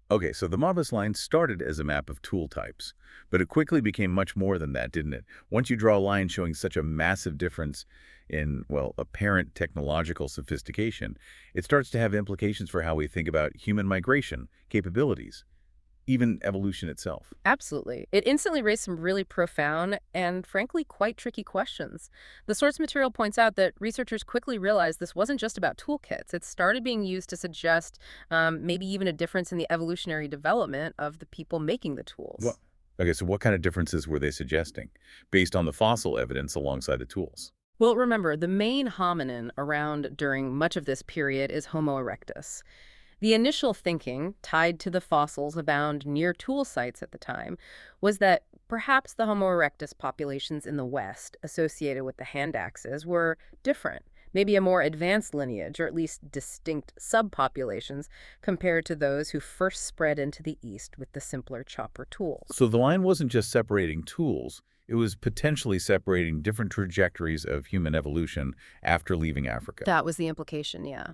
Speaker 2: Okay, so the Movius line started as a map of tool types, but it quickly became much more than that, didn't it? Once you draw a line showing such a massive difference in, well, apparent technological sophistication, it starts to have implications for how we think about human migration, capabilities, even evolution itself.
Speaker 1: Absolutely. It instantly raised some really profound and, frankly, quite tricky questions. The source material points out that researchers quickly realized this wasn't just about toolkits. It started being used to suggest maybe even a difference in the evolutionary development of the people making the tools.
Speaker 2: Well, okay, so what kind of differences were they suggesting based on the fossil evidence alongside the tools?
Speaker 1: Well, remember, the main hominin around during much of this period is Homo erectus. The initial thinking, tied to the fossils abound near tool sites at the time, was that perhaps the Homo erectus populations in the West associated with the hand axes were different, maybe a more advanced lineage, or at least distinct subpopulations, compared to those who first spread into the East with the simpler chopper tools.
Speaker 2: So the line wasn't just separating tools, it was potentially separating different trajectories of human evolution after leaving Africa.
Speaker 1: That was the implication, yeah.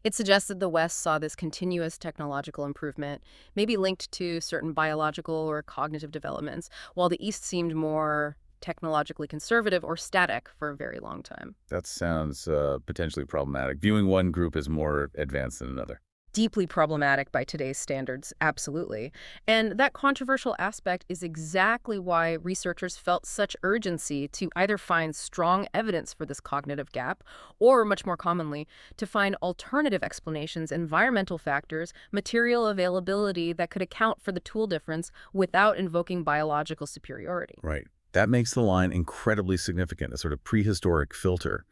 Speaker 1: It suggested the West saw this continuous technological improvement, maybe linked to certain biological or cognitive developments, while the East seemed more technologically conservative or static for a very long time.
Speaker 2: That sounds potentially problematic, viewing one group as more advanced than another.
Speaker 1: Deeply problematic by today's standards, absolutely. And that controversial aspect is exactly why researchers felt such urgency to either find strong evidence for this cognitive gap, or much more commonly, to find alternative explanations, environmental factors, material availability that could account for the tool difference without invoking biological superiority.
Speaker 2: Right. That makes the line incredibly significant, a sort of prehistoric filter.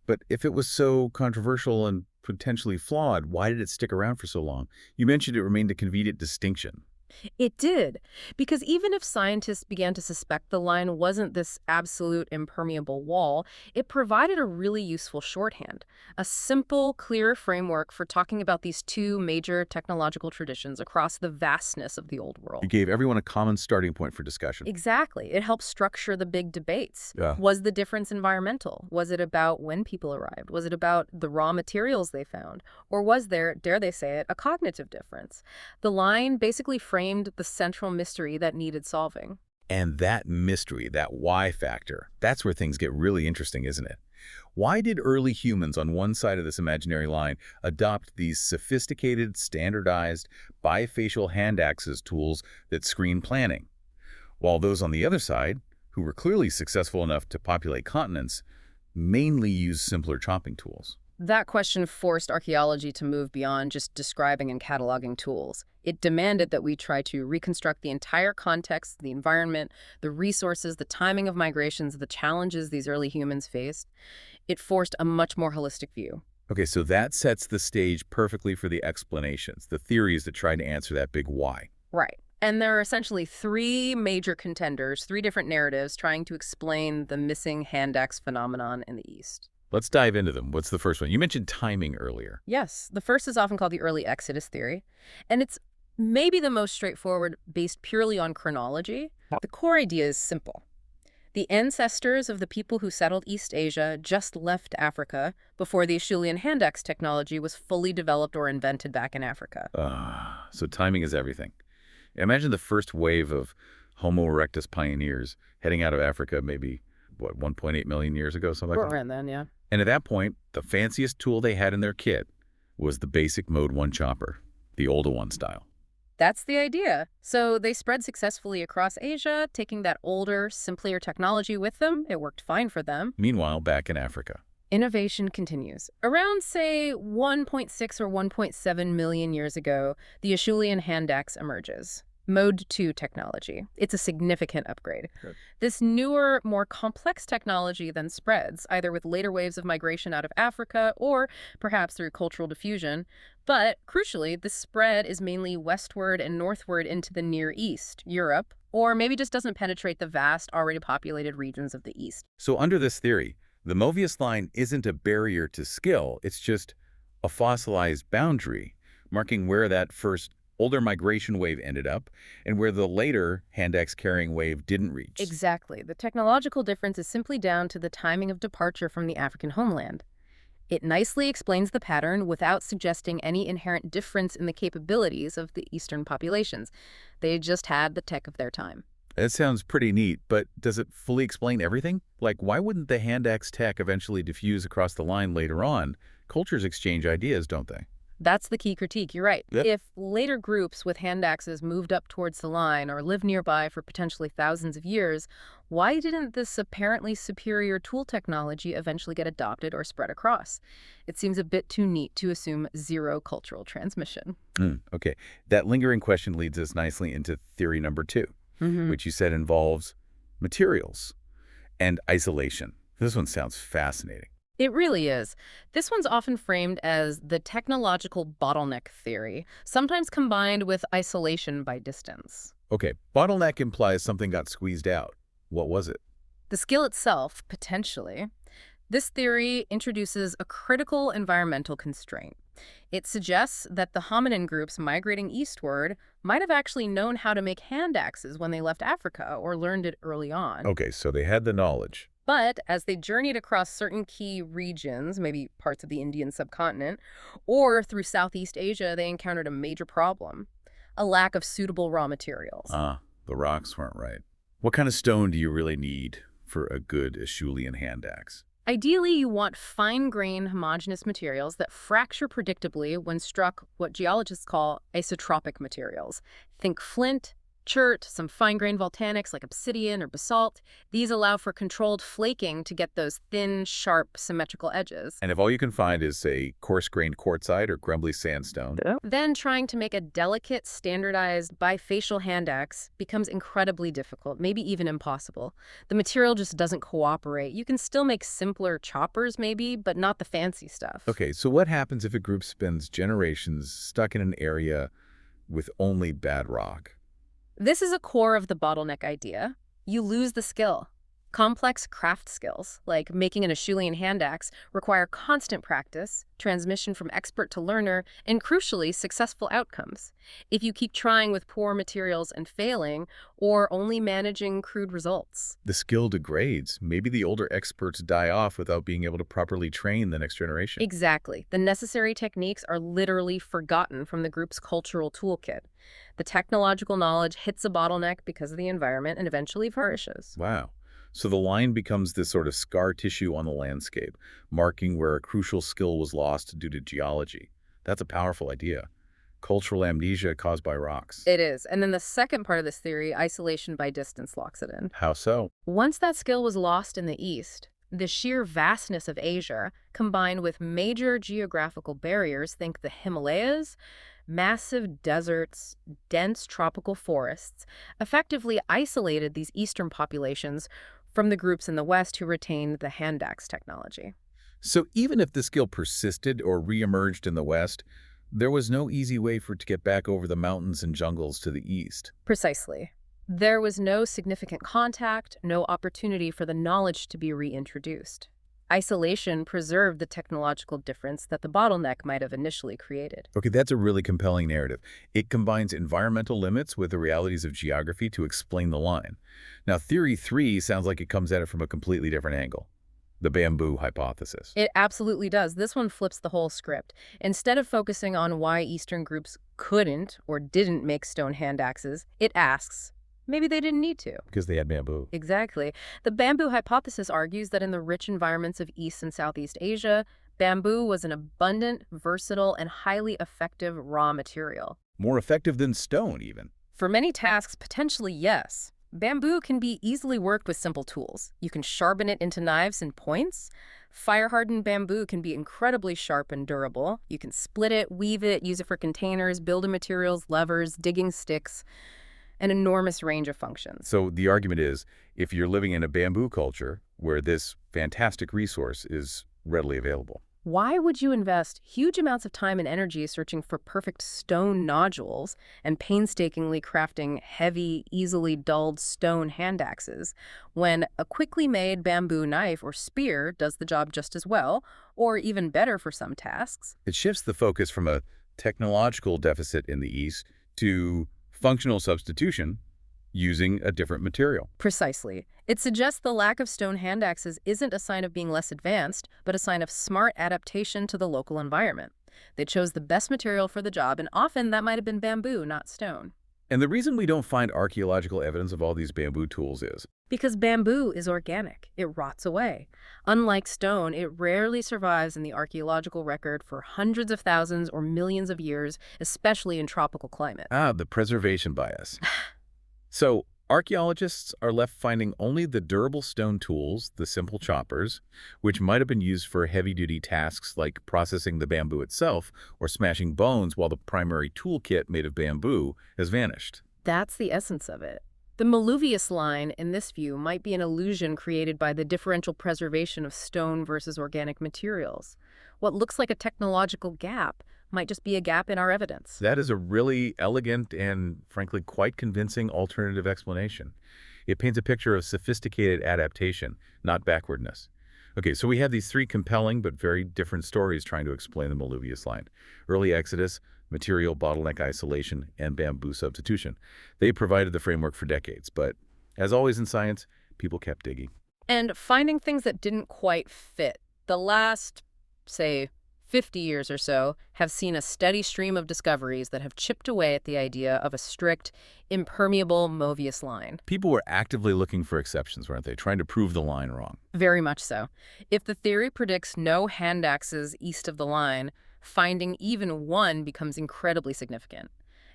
Speaker 2: But if it was so controversial and potentially flawed, why did it stick around for so long? You mentioned it remained a convenient distinction.
Speaker 1: It did, because even if scientists began to suspect the line wasn't this absolute impermeable wall, it provided a really useful shorthand, a simple, clear framework for talking about these two major technological traditions across the vastness of the old world.
Speaker 2: It gave everyone a common starting point for discussion.
Speaker 1: Exactly. It helped structure the big debates.
Speaker 2: Yeah.
Speaker 1: Was the difference environmental? Was it about when people arrived? Was it about the raw materials they found? Or was there, dare they say it, a cognitive difference? The line basically framed the central mystery that needed solving.
Speaker 2: And that mystery, that why factor, that's where things get really interesting, isn't it? Why did early humans on one side of this imaginary line adopt these sophisticated, standardized, bifacial hand axes tools that screen planning, while those on the other side, who were clearly successful enough to populate continents, mainly used simpler chopping tools?
Speaker 1: That question forced archaeology to move beyond just describing and cataloging tools. It demanded that we try to reconstruct the entire context, the environment, the resources, the timing of migrations, the challenges these early humans faced. It forced a much more holistic view.
Speaker 2: Okay, so that sets the stage perfectly for the explanations, the theories that try to answer that big why.
Speaker 1: Right. And there are essentially three major contenders, three different narratives trying to explain the missing hand axe phenomenon in the East.
Speaker 2: Let's dive into them. What's the first one? You mentioned timing earlier.
Speaker 1: Yes, the first is often called the early Exodus theory, and it's maybe the most straightforward, based purely on chronology. The core idea is simple. The ancestors of the people who settled East Asia just left Africa before the Acheulean hand axe technology was fully developed or invented back in Africa.
Speaker 2: So timing is everything. Imagine the first wave of Homo erectus pioneers heading out of Africa maybe, what, 1.8 million years ago, something like that?
Speaker 1: Around then, yeah.
Speaker 2: And at that point, the fanciest tool they had in their kit was the basic Mode 1 chopper, the older one style.
Speaker 1: That's the idea. So they spread successfully across Asia, taking that older, simpler technology with them. It worked fine for them.
Speaker 2: Meanwhile, back in Africa.
Speaker 1: Innovation continues. Around, say, 1.6 or 1.7 million years ago, the Acheulean hand axe emerges. Mode 2 technology. It's a significant upgrade.
Speaker 2: Good.
Speaker 1: This newer, more complex technology then spreads, either with later waves of migration out of Africa or perhaps through cultural diffusion. But crucially, the spread is mainly westward and northward into the Near East, Europe, or maybe just doesn't penetrate the vast, already populated regions of the East.
Speaker 2: So under this theory, the Movius line isn't a barrier to skill, it's just a fossilized boundary, marking where that first older migration wave ended up and where the later hand axe carrying wave didn't reach.
Speaker 1: Exactly. The technological difference is simply down to the timing of departure from the African homeland. It nicely explains the pattern without suggesting any inherent difference in the capabilities of the Eastern populations. They just had the tech of their time.
Speaker 2: That sounds pretty neat, but does it fully explain everything? Like, why wouldn't the hand axe tech eventually diffuse across the line later on? Cultures exchange ideas, don't they?
Speaker 1: That's the key critique. You're right.
Speaker 2: Yep.
Speaker 1: If later groups with hand axes moved up towards the line or lived nearby for potentially thousands of years, why didn't this apparently superior tool technology eventually get adopted or spread across? It seems a bit too neat to assume zero cultural transmission.
Speaker 2: Okay. That lingering question leads us nicely into theory number 2, which you said involves materials and isolation. This one sounds fascinating.
Speaker 1: It really is. This one's often framed as the technological bottleneck theory, sometimes combined with isolation by distance.
Speaker 2: Okay, bottleneck implies something got squeezed out. What was it?
Speaker 1: The skill itself, potentially. This theory introduces a critical environmental constraint. It suggests that the hominin groups migrating eastward might have actually known how to make hand axes when they left Africa or learned it early on.
Speaker 2: Okay, so they had the knowledge.
Speaker 1: But as they journeyed across certain key regions, maybe parts of the Indian subcontinent, or through Southeast Asia, they encountered a major problem: a lack of suitable raw materials.
Speaker 2: The rocks weren't right. What kind of stone do you really need for a good Acheulean hand axe?
Speaker 1: Ideally, you want fine-grained, homogeneous materials that fracture predictably when struck what geologists call isotropic materials. Think flint, chert, some fine-grained volcanics like obsidian or basalt. These allow for controlled flaking to get those thin, sharp, symmetrical edges.
Speaker 2: And if all you can find is, say, coarse-grained quartzite or grumbly sandstone,
Speaker 1: Then trying to make a delicate, standardized, bifacial hand axe becomes incredibly difficult, maybe even impossible. The material just doesn't cooperate. You can still make simpler choppers, maybe, but not the fancy stuff.
Speaker 2: Okay, so what happens if a group spends generations stuck in an area with only bad rock?
Speaker 1: This is a core of the bottleneck idea. You lose the skill. Complex craft skills, like making an Acheulean hand axe, require constant practice, transmission from expert to learner, and crucially, successful outcomes. If you keep trying with poor materials and failing, or only managing crude results.
Speaker 2: The skill degrades. Maybe the older experts die off without being able to properly train the next generation.
Speaker 1: Exactly. The necessary techniques are literally forgotten from the group's cultural toolkit. The technological knowledge hits a bottleneck because of the environment and eventually perishes.
Speaker 2: Wow. So the line becomes this sort of scar tissue on the landscape, marking where a crucial skill was lost due to geology. That's a powerful idea. Cultural amnesia caused by rocks.
Speaker 1: It is. And then the second part of this theory, isolation by distance, locks it in.
Speaker 2: How so?
Speaker 1: Once that skill was lost in the East, the sheer vastness of Asia, combined with major geographical barriers, think the Himalayas, massive deserts, dense tropical forests, effectively isolated these eastern populations from the groups in the West who retained the hand axe technology.
Speaker 2: So even if the skill persisted or re-emerged in the West, there was no easy way for it to get back over the mountains and jungles to the east.
Speaker 1: Precisely. There was no significant contact, no opportunity for the knowledge to be reintroduced. Isolation preserved the technological difference that the bottleneck might have initially created.
Speaker 2: Okay, that's a really compelling narrative. It combines environmental limits with the realities of geography to explain the line. Now, Theory 3 sounds like it comes at it from a completely different angle. The bamboo hypothesis.
Speaker 1: It absolutely does. This one flips the whole script. Instead of focusing on why Eastern groups couldn't or didn't make stone hand axes, it asks, maybe they didn't need to.
Speaker 2: Because they had bamboo.
Speaker 1: Exactly. The bamboo hypothesis argues that in the rich environments of East and Southeast Asia, bamboo was an abundant, versatile, and highly effective raw material.
Speaker 2: More effective than stone, even.
Speaker 1: For many tasks, potentially yes. Bamboo can be easily worked with simple tools. You can sharpen it into knives and points. Fire-hardened bamboo can be incredibly sharp and durable. You can split it, weave it, use it for containers, building materials, levers, digging sticks, an enormous range of functions.
Speaker 2: So the argument is, if you're living in a bamboo culture where this fantastic resource is readily available,
Speaker 1: Why would you invest huge amounts of time and energy searching for perfect stone nodules and painstakingly crafting heavy, easily dulled stone hand axes when a quickly made bamboo knife or spear does the job just as well, or even better for some tasks?
Speaker 2: it shifts the focus from a technological deficit in the East to functional substitution using a different material.
Speaker 1: Precisely. It suggests the lack of stone hand axes isn't a sign of being less advanced, but a sign of smart adaptation to the local environment. They chose the best material for the job, and often that might have been bamboo, not stone.
Speaker 2: And the reason we don't find archaeological evidence of all these bamboo tools is
Speaker 1: Because bamboo is organic, it rots away. Unlike stone, it rarely survives in the archaeological record for hundreds of thousands or millions of years, especially in tropical climates.
Speaker 2: the preservation bias. So archaeologists are left finding only the durable stone tools, the simple choppers, which might have been used for heavy-duty tasks like processing the bamboo itself or smashing bones, while the primary toolkit made of bamboo has vanished.
Speaker 1: That's the essence of it. The Movius line, in this view, might be an illusion created by the differential preservation of stone versus organic materials. What looks like a technological gap might just be a gap in our evidence.
Speaker 2: That is a really elegant and, frankly, quite convincing alternative explanation. It paints a picture of sophisticated adaptation, not backwardness. Okay, so we have these three compelling but very different stories trying to explain the Movius line. Early Exodus, material bottleneck isolation, and bamboo substitution. They provided the framework for decades, but as always in science, people kept digging.
Speaker 1: And finding things that didn't quite fit. The last, say, 50 years or so have seen a steady stream of discoveries that have chipped away at the idea of a strict, impermeable Movius line.
Speaker 2: People were actively looking for exceptions, weren't they? Trying to prove the line wrong.
Speaker 1: Very much so. If the theory predicts no hand axes east of the line, finding even one becomes incredibly significant.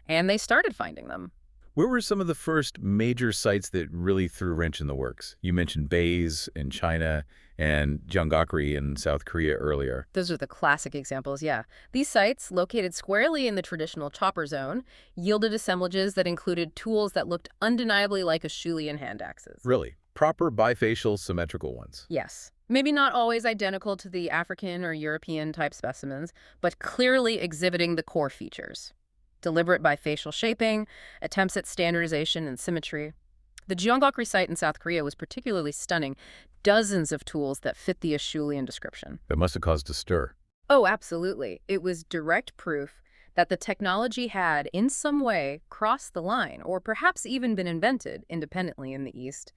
Speaker 1: And they started finding them.
Speaker 2: Where were some of the first major sites that really threw a wrench in the works? You mentioned Bays in China and Jeonggakri in South Korea earlier.
Speaker 1: Those are the classic examples, yeah. These sites, located squarely in the traditional chopper zone, yielded assemblages that included tools that looked undeniably like Acheulean hand axes.
Speaker 2: Really? Proper bifacial symmetrical ones.
Speaker 1: Yes. Maybe not always identical to the African or European type specimens, but clearly exhibiting the core features. Deliberate bifacial shaping, attempts at standardization and symmetry. The Jeonggakri site in South Korea was particularly stunning. Dozens of tools that fit the Acheulean description.
Speaker 2: That must have caused a stir.
Speaker 1: Oh, absolutely. It was direct proof that the technology had, in some way, crossed the line, or perhaps even been invented independently in the East.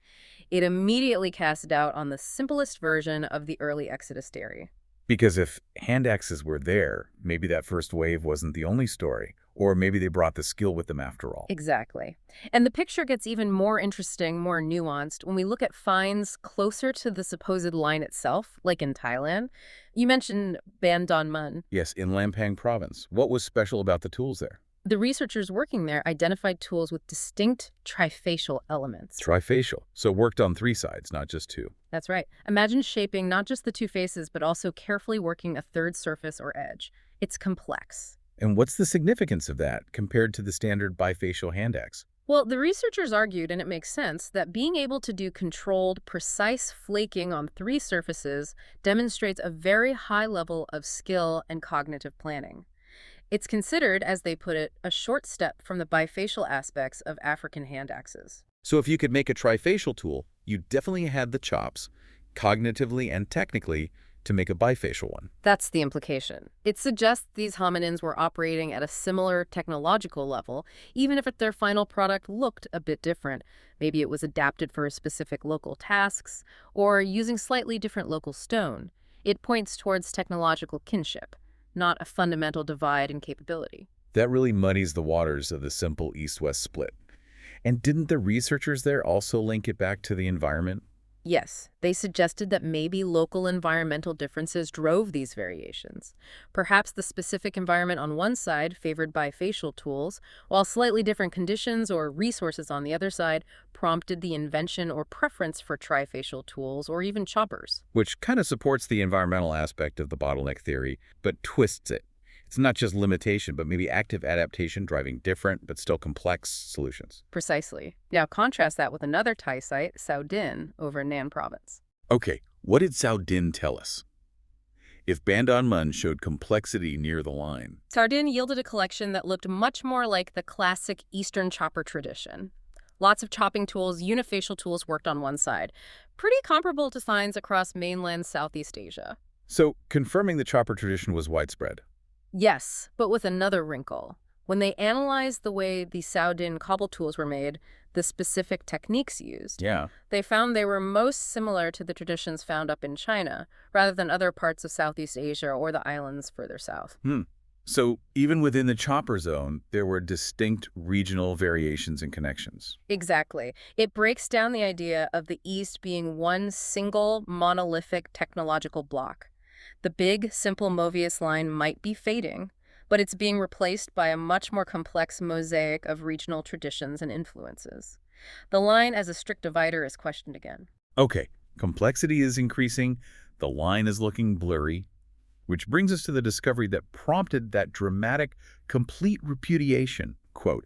Speaker 1: It immediately cast doubt on the simplest version of the early Exodus theory.
Speaker 2: Because if hand axes were there, maybe that first wave wasn't the only story. Or maybe they brought the skill with them after all.
Speaker 1: Exactly. And the picture gets even more interesting, more nuanced, when we look at finds closer to the supposed line itself, like in Thailand. You mentioned Ban Don Mun.
Speaker 2: Yes, in Lampang province. What was special about the tools there?
Speaker 1: The researchers working there identified tools with distinct trifacial elements.
Speaker 2: Trifacial. So worked on three sides, not just two.
Speaker 1: That's right. Imagine shaping not just the two faces, but also carefully working a third surface or edge. It's complex.
Speaker 2: And what's the significance of that compared to the standard bifacial hand axe?
Speaker 1: Well, the researchers argued, and it makes sense, that being able to do controlled, precise flaking on three surfaces demonstrates a very high level of skill and cognitive planning. It's considered, as they put it, a short step from the bifacial aspects of African hand axes.
Speaker 2: So if you could make a trifacial tool, you definitely had the chops, cognitively and technically, to make a bifacial one.
Speaker 1: That's the implication. It suggests these hominins were operating at a similar technological level, even if their final product looked a bit different. Maybe it was adapted for specific local tasks, or using slightly different local stone. It points towards technological kinship, not a fundamental divide in capability.
Speaker 2: That really muddies the waters of the simple east-west split. And didn't the researchers there also link it back to the environment?
Speaker 1: Yes, they suggested that maybe local environmental differences drove these variations. Perhaps the specific environment on one side favored bifacial tools, while slightly different conditions or resources on the other side prompted the invention or preference for trifacial tools or even choppers.
Speaker 2: Which kind of supports the environmental aspect of the bottleneck theory, but twists it. It's not just limitation, but maybe active adaptation driving different but still complex solutions.
Speaker 1: Precisely. Now contrast that with another Thai site, Sao Din, over in Nan province.
Speaker 2: Okay, what did Sao Din tell us? If Bandon Mun showed complexity near the line.
Speaker 1: Sao Din yielded a collection that looked much more like the classic Eastern chopper tradition. Lots of chopping tools, unifacial tools worked on one side. Pretty comparable to signs across mainland Southeast Asia.
Speaker 2: So, confirming the chopper tradition was widespread.
Speaker 1: Yes, but with another wrinkle. When they analyzed the way the Sao Din cobble tools were made, the specific techniques used,
Speaker 2: Yeah.
Speaker 1: they found they were most similar to the traditions found up in China, rather than other parts of Southeast Asia or the islands further south.
Speaker 2: So, even within the chopper zone, there were distinct regional variations and connections.
Speaker 1: Exactly. It breaks down the idea of the East being one single, monolithic technological block. The big, simple Movius line might be fading, but it's being replaced by a much more complex mosaic of regional traditions and influences. The line as a strict divider is questioned again.
Speaker 2: Okay, complexity is increasing, the line is looking blurry, which brings us to the discovery that prompted that dramatic, complete repudiation. Quote,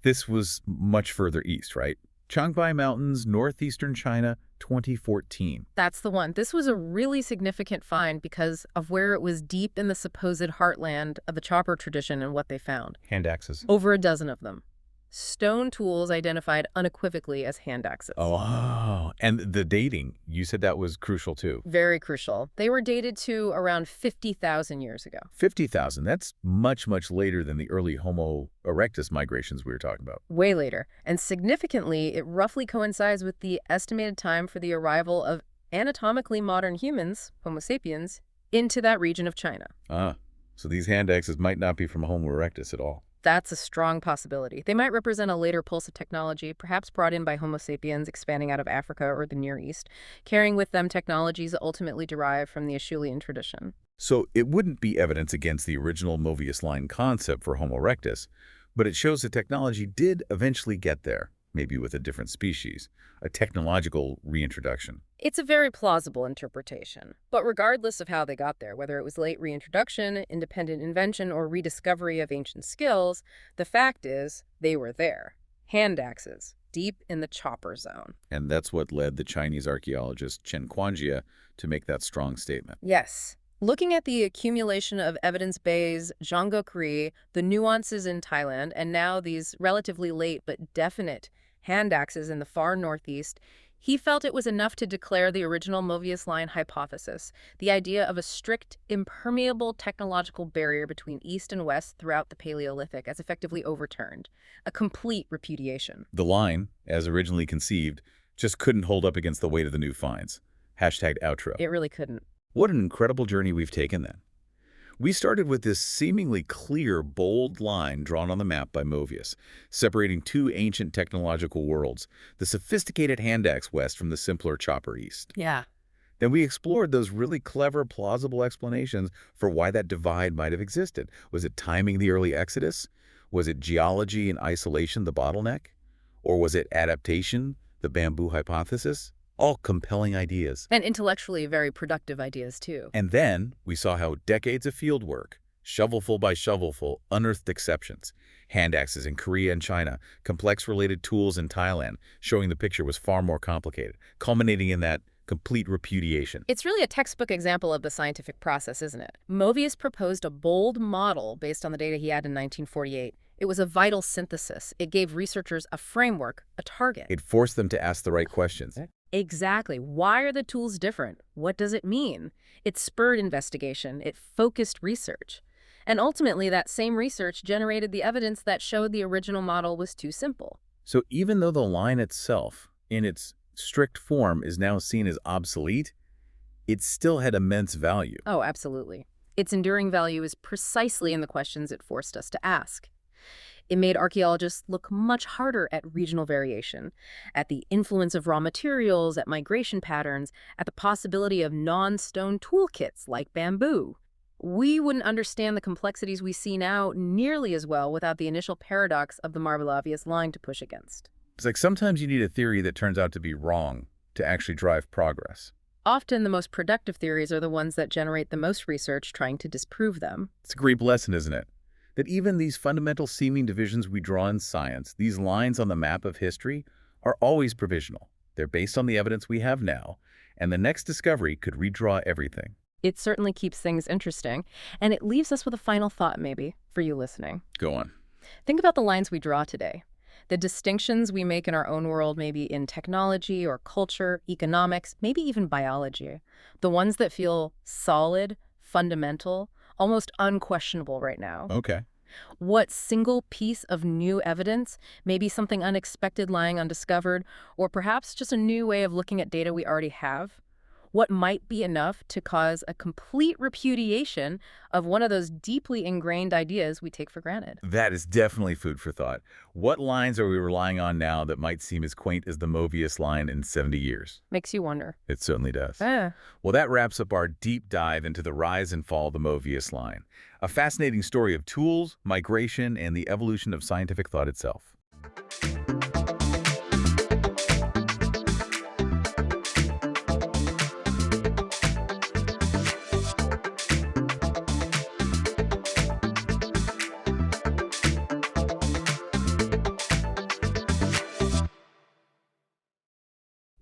Speaker 2: this was much further east, right? Changbai Mountains, northeastern China, 2014.
Speaker 1: That's the one. This was a really significant find because of where it was deep in the supposed heartland of the chopper tradition and what they found.
Speaker 2: Hand axes.
Speaker 1: Over a dozen of them. Stone tools identified unequivocally as hand axes.
Speaker 2: Oh, and the dating, you said that was crucial too.
Speaker 1: Very crucial. They were dated to around 50,000 years ago.
Speaker 2: 50,000, that's much, much later than the early Homo erectus migrations we were talking about.
Speaker 1: Way later. And significantly, it roughly coincides with the estimated time for the arrival of anatomically modern humans, Homo sapiens, into that region of China.
Speaker 2: So these hand axes might not be from Homo erectus at all.
Speaker 1: That's a strong possibility. They might represent a later pulse of technology, perhaps brought in by Homo sapiens expanding out of Africa or the Near East, carrying with them technologies ultimately derived from the Acheulean tradition.
Speaker 2: So it wouldn't be evidence against the original Movius line concept for Homo erectus, but it shows the technology did eventually get there, maybe with a different species, a technological reintroduction.
Speaker 1: It's a very plausible interpretation. But regardless of how they got there, whether it was late reintroduction, independent invention, or rediscovery of ancient skills, the fact is they were there. Hand axes, deep in the chopper zone.
Speaker 2: And that's what led the Chinese archaeologist Chen Quanjie to make that strong statement.
Speaker 1: Yes. Looking at the accumulation of evidence bays, Zhonggokri, the nuances in Thailand, and now these relatively late but definite hand axes in the far northeast, he felt it was enough to declare the original Movius line hypothesis, the idea of a strict, impermeable technological barrier between East and West throughout the Paleolithic, as effectively overturned. A complete repudiation.
Speaker 2: The line, as originally conceived, just couldn't hold up against the weight of the new finds. #outro.
Speaker 1: It really couldn't.
Speaker 2: What an incredible journey we've taken then. We started with this seemingly clear, bold line drawn on the map by Movius, separating two ancient technological worlds, the sophisticated hand axe west from the simpler chopper east.
Speaker 1: Yeah.
Speaker 2: Then we explored those really clever, plausible explanations for why that divide might have existed. Was it timing the early exodus? Was it geology and isolation, the bottleneck? Or was it adaptation, the bamboo hypothesis? All compelling ideas.
Speaker 1: And intellectually very productive ideas, too.
Speaker 2: And then we saw how decades of field work, Shovelful by shovelful, unearthed exceptions. Hand axes in Korea and China, complex related tools in Thailand, showing the picture was far more complicated, culminating in that complete repudiation.
Speaker 1: It's really a textbook example of the scientific process, isn't it? Movius proposed a bold model based on the data he had in 1948. It was a vital synthesis. It gave researchers a framework, a target.
Speaker 2: It forced them to ask the right questions.
Speaker 1: Exactly. Why are the tools different? What does it mean? It spurred investigation. It focused research. And ultimately, that same research generated the evidence that showed the original model was too simple.
Speaker 2: So even though the line itself, in its strict form, is now seen as obsolete, it still had immense value.
Speaker 1: Oh, absolutely. Its enduring value is precisely in the questions it forced us to ask. It made archaeologists look much harder at regional variation, at the influence of raw materials, at migration patterns, at the possibility of non-stone toolkits like bamboo. We wouldn't understand the complexities we see now nearly as well without the initial paradox of the Marvel-Obvious line to push against.
Speaker 2: It's like sometimes you need a theory that turns out to be wrong to actually drive progress.
Speaker 1: Often the most productive theories are the ones that generate the most research trying to disprove them.
Speaker 2: It's a great lesson, isn't it? That even these fundamental seeming divisions we draw in science, these lines on the map of history, are always provisional. They're based on the evidence we have now, and the next discovery could redraw everything.
Speaker 1: It certainly keeps things interesting, and it leaves us with a final thought, maybe, for you listening.
Speaker 2: Go on.
Speaker 1: Think about the lines we draw today. The distinctions we make in our own world, maybe in technology or culture, economics, maybe even biology. The ones that feel solid, fundamental, almost unquestionable right now.
Speaker 2: Okay.
Speaker 1: What single piece of new evidence, maybe something unexpected lying undiscovered, or perhaps just a new way of looking at data we already have? What might be enough to cause a complete repudiation of one of those deeply ingrained ideas we take for granted?
Speaker 2: That is definitely food for thought. What lines are we relying on now that might seem as quaint as the Movius line in 70 years?
Speaker 1: Makes you wonder.
Speaker 2: It certainly does.
Speaker 1: Ah.
Speaker 2: Well, that wraps up our deep dive into the rise and fall of the Movius line. A fascinating story of tools, migration, and the evolution of scientific thought itself.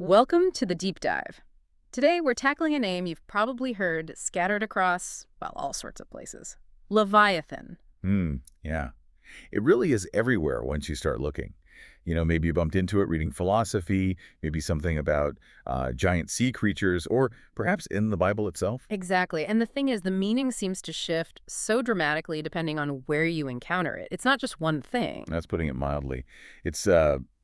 Speaker 1: Welcome to the Deep Dive. Today, we're tackling a name you've probably heard scattered across, well, all sorts of places. Leviathan.
Speaker 2: Yeah. It really is everywhere once you start looking. You know, maybe you bumped into it reading philosophy, maybe something about giant sea creatures, or perhaps in the Bible itself.
Speaker 1: Exactly. And the thing is, the meaning seems to shift so dramatically depending on where you encounter it. It's not just one thing.
Speaker 2: That's putting it mildly. It's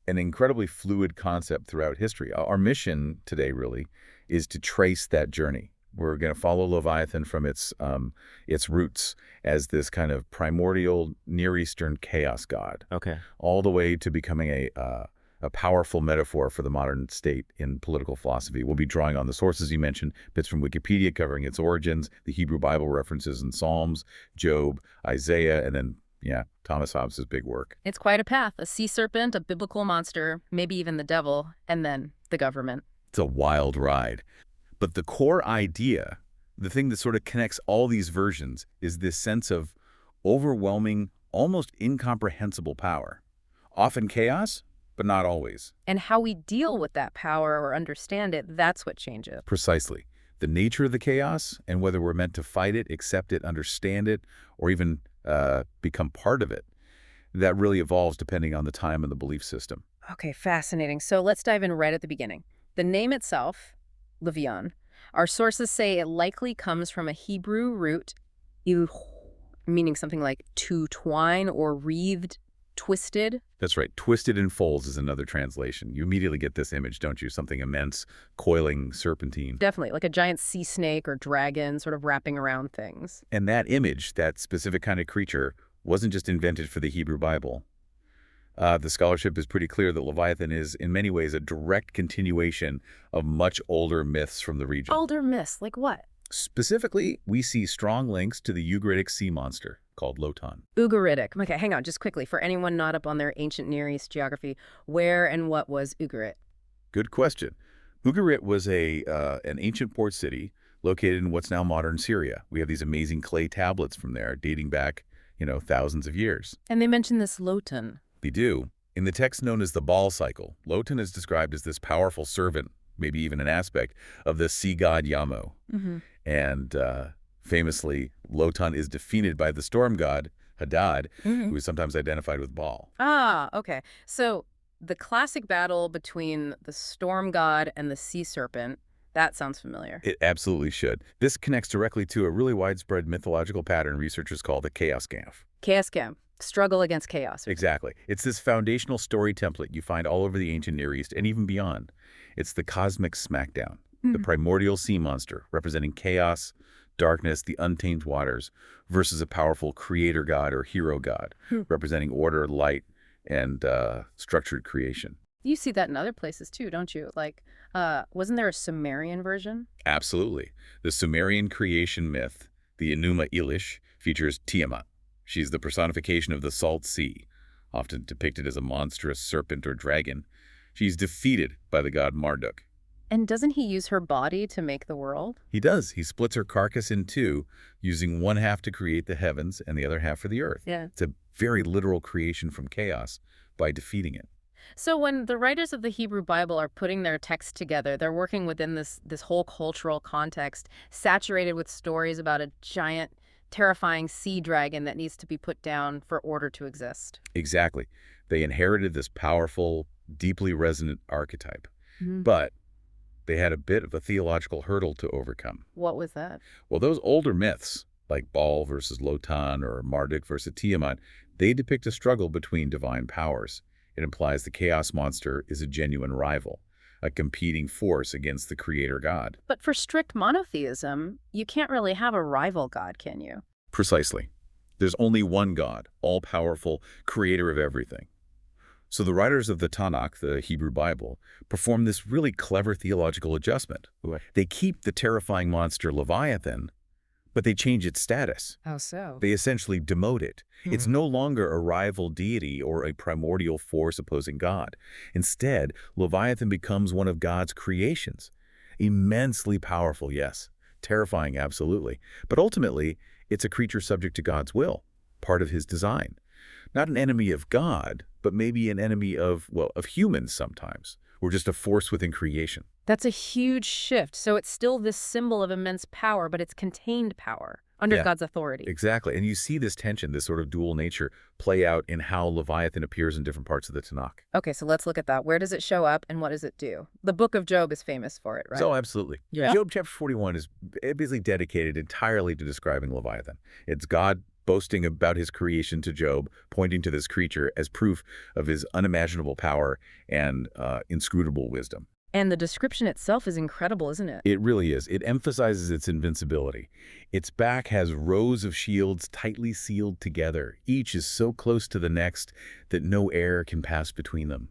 Speaker 2: an incredibly fluid concept throughout history. Our mission today really is to trace that journey. We're going to follow Leviathan from its roots as this kind of primordial Near Eastern chaos god,
Speaker 3: Okay.
Speaker 2: all the way to becoming a powerful metaphor for the modern state in political philosophy. We'll be drawing on the sources you mentioned, bits from Wikipedia covering its origins, the Hebrew Bible references in Psalms, Job, Isaiah, and then Thomas Hobbes' big work.
Speaker 1: It's quite a path. A sea serpent, a biblical monster, maybe even the devil, and then the government.
Speaker 2: It's a wild ride. But the core idea, the thing that sort of connects all these versions, is this sense of overwhelming, almost incomprehensible power. Often chaos, but not always.
Speaker 1: And how we deal with that power or understand it, that's what changes.
Speaker 2: Precisely. The nature of the chaos and whether we're meant to fight it, accept it, understand it, or even become part of it, that really evolves depending on the time and the belief system.
Speaker 1: Okay, fascinating. So let's dive in right at the beginning. The name itself, Leviathan, our sources say it likely comes from a Hebrew root, meaning something like to twine or wreathed, twisted.
Speaker 2: That's right. Twisted in folds is another translation. You immediately get this image, don't you? Something immense, coiling serpentine.
Speaker 1: Definitely, like a giant sea snake or dragon sort of wrapping around things.
Speaker 2: And that image, that specific kind of creature, wasn't just invented for the Hebrew Bible. The scholarship is pretty clear that Leviathan is, in many ways, a direct continuation of much older myths from the region.
Speaker 1: Older myths, like what?
Speaker 2: Specifically, we see strong links to the Ugaritic sea monster called Lotan.
Speaker 1: Ugaritic. Okay, hang on, just quickly. For anyone not up on their ancient Near East geography, where and what was Ugarit?
Speaker 2: Good question. Ugarit was an ancient port city located in what's now modern Syria. We have these amazing clay tablets from there dating back, thousands of years.
Speaker 1: And they mention this Lotan.
Speaker 2: They do. In the text known as the Baal cycle, Lotan is described as this powerful servant, maybe even an aspect, of the sea god Yamo. And famously, Lotan is defeated by the storm god Hadad, who is sometimes identified with Baal.
Speaker 1: Ah, okay. So the classic battle between the storm god and the sea serpent, that sounds familiar.
Speaker 2: It absolutely should. This connects directly to a really widespread mythological pattern researchers call the chaos gamf.
Speaker 1: Chaos Gam. Struggle against chaos.
Speaker 2: Exactly. It's this foundational story template you find all over the ancient Near East and even beyond. It's the cosmic smackdown, the primordial sea monster representing chaos, darkness, the untamed waters, versus a powerful creator god or hero god representing order, light, and structured creation.
Speaker 1: You see that in other places too, don't you? Like, wasn't there a Sumerian version?
Speaker 2: Absolutely. The Sumerian creation myth, the Enuma Elish, features Tiamat. She's the personification of the salt sea, often depicted as a monstrous serpent or dragon. She's defeated by the god Marduk.
Speaker 1: And doesn't he use her body to make the world?
Speaker 2: He does. He splits her carcass in two, using one half to create the heavens and the other half for the earth.
Speaker 1: Yeah.
Speaker 2: It's a very literal creation from chaos by defeating it.
Speaker 1: So when the writers of the Hebrew Bible are putting their text together, they're working within this whole cultural context, saturated with stories about a giant, terrifying sea dragon that needs to be put down for order to exist.
Speaker 2: Exactly. They inherited this powerful, deeply resonant archetype. But they had a bit of a theological hurdle to overcome.
Speaker 1: What was that?
Speaker 2: Well, those older myths, like Baal versus Lotan or Marduk versus Tiamat, they depict a struggle between divine powers. It implies the chaos monster is a genuine rival, a competing force against the creator god.
Speaker 1: But for strict monotheism, you can't really have a rival god, can you?
Speaker 2: Precisely. There's only one God, all-powerful, creator of everything. So the writers of the Tanakh, the Hebrew Bible, perform this really clever theological adjustment. They keep the terrifying monster Leviathan, but they change its status.
Speaker 1: How so?
Speaker 2: They essentially demote it. It's no longer a rival deity or a primordial force opposing God. Instead, Leviathan becomes one of God's creations. Immensely powerful, yes. Terrifying, absolutely. But ultimately, it's a creature subject to God's will, part of his design. Not an enemy of God, but maybe an enemy of humans sometimes, or just a force within creation.
Speaker 1: That's a huge shift. So it's still this symbol of immense power, but it's contained power under God's authority.
Speaker 2: Exactly. And you see this tension, this sort of dual nature, play out in how Leviathan appears in different parts of the Tanakh.
Speaker 1: Okay, so let's look at that. Where does it show up and what does it do? The book of Job is famous for it, right?
Speaker 2: So absolutely.
Speaker 1: Yeah.
Speaker 2: Job chapter 41 is basically dedicated entirely to describing Leviathan. It's God boasting about his creation to Job, pointing to this creature as proof of his unimaginable power and inscrutable wisdom.
Speaker 1: And the description itself is incredible, isn't it?
Speaker 2: It really is. It emphasizes its invincibility. Its back has rows of shields tightly sealed together. Each is so close to the next that no air can pass between them.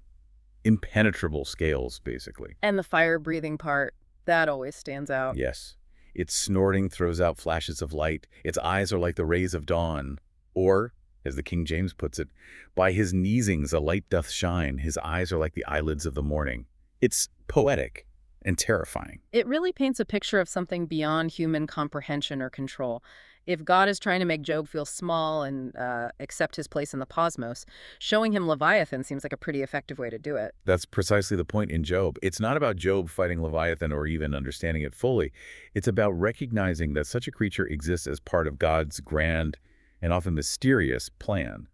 Speaker 2: Impenetrable scales, basically.
Speaker 1: And the fire-breathing part, that always stands out.
Speaker 2: Yes. Its snorting throws out flashes of light. Its eyes are like the rays of dawn. Or, as the King James puts it, by his neesings a light doth shine. His eyes are like the eyelids of the morning. It's poetic and terrifying.
Speaker 1: It really paints a picture of something beyond human comprehension or control. If God is trying to make Job feel small and accept his place in the cosmos, showing him Leviathan seems like a pretty effective way to do it.
Speaker 2: That's precisely the point in Job. It's not about Job fighting Leviathan or even understanding it fully. It's about recognizing that such a creature exists as part of God's grand and often mysterious plan.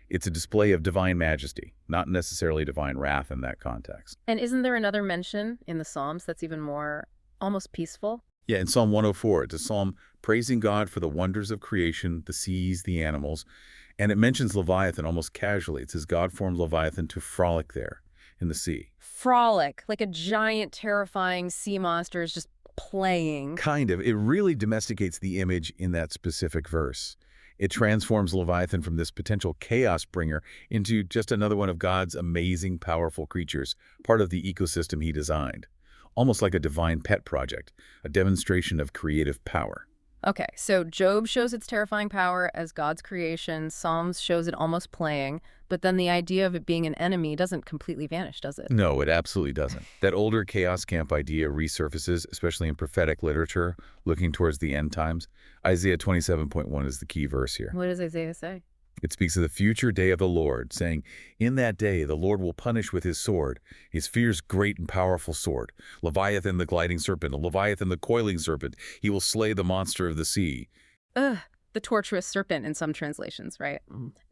Speaker 2: It's a display of divine majesty, not necessarily divine wrath in that context.
Speaker 1: And isn't there another mention in the Psalms that's even more almost peaceful?
Speaker 2: Yeah, in Psalm 104, it's a psalm praising God for the wonders of creation, the seas, the animals, and it mentions Leviathan almost casually. It says God formed Leviathan to frolic there in the sea.
Speaker 1: Frolic, like a giant, terrifying sea monster is just playing.
Speaker 2: Kind of. It really domesticates the image in that specific verse. It transforms Leviathan from this potential chaos bringer into just another one of God's amazing, powerful creatures, part of the ecosystem he designed. Almost like a divine pet project, a demonstration of creative power.
Speaker 1: Okay, so Job shows its terrifying power as God's creation. Psalms shows it almost playing. But then the idea of it being an enemy doesn't completely vanish, does it?
Speaker 2: No, it absolutely doesn't. That older chaos camp idea resurfaces, especially in prophetic literature, looking towards the end times. Isaiah 27:1 is the key verse here.
Speaker 1: What does Isaiah say?
Speaker 2: It speaks of the future day of the Lord, saying, "In that day the Lord will punish with his sword, his fierce, great, and powerful sword, Leviathan the gliding serpent, Leviathan the coiling serpent. He will slay the monster of the sea."
Speaker 1: Ugh, the torturous serpent in some translations, right?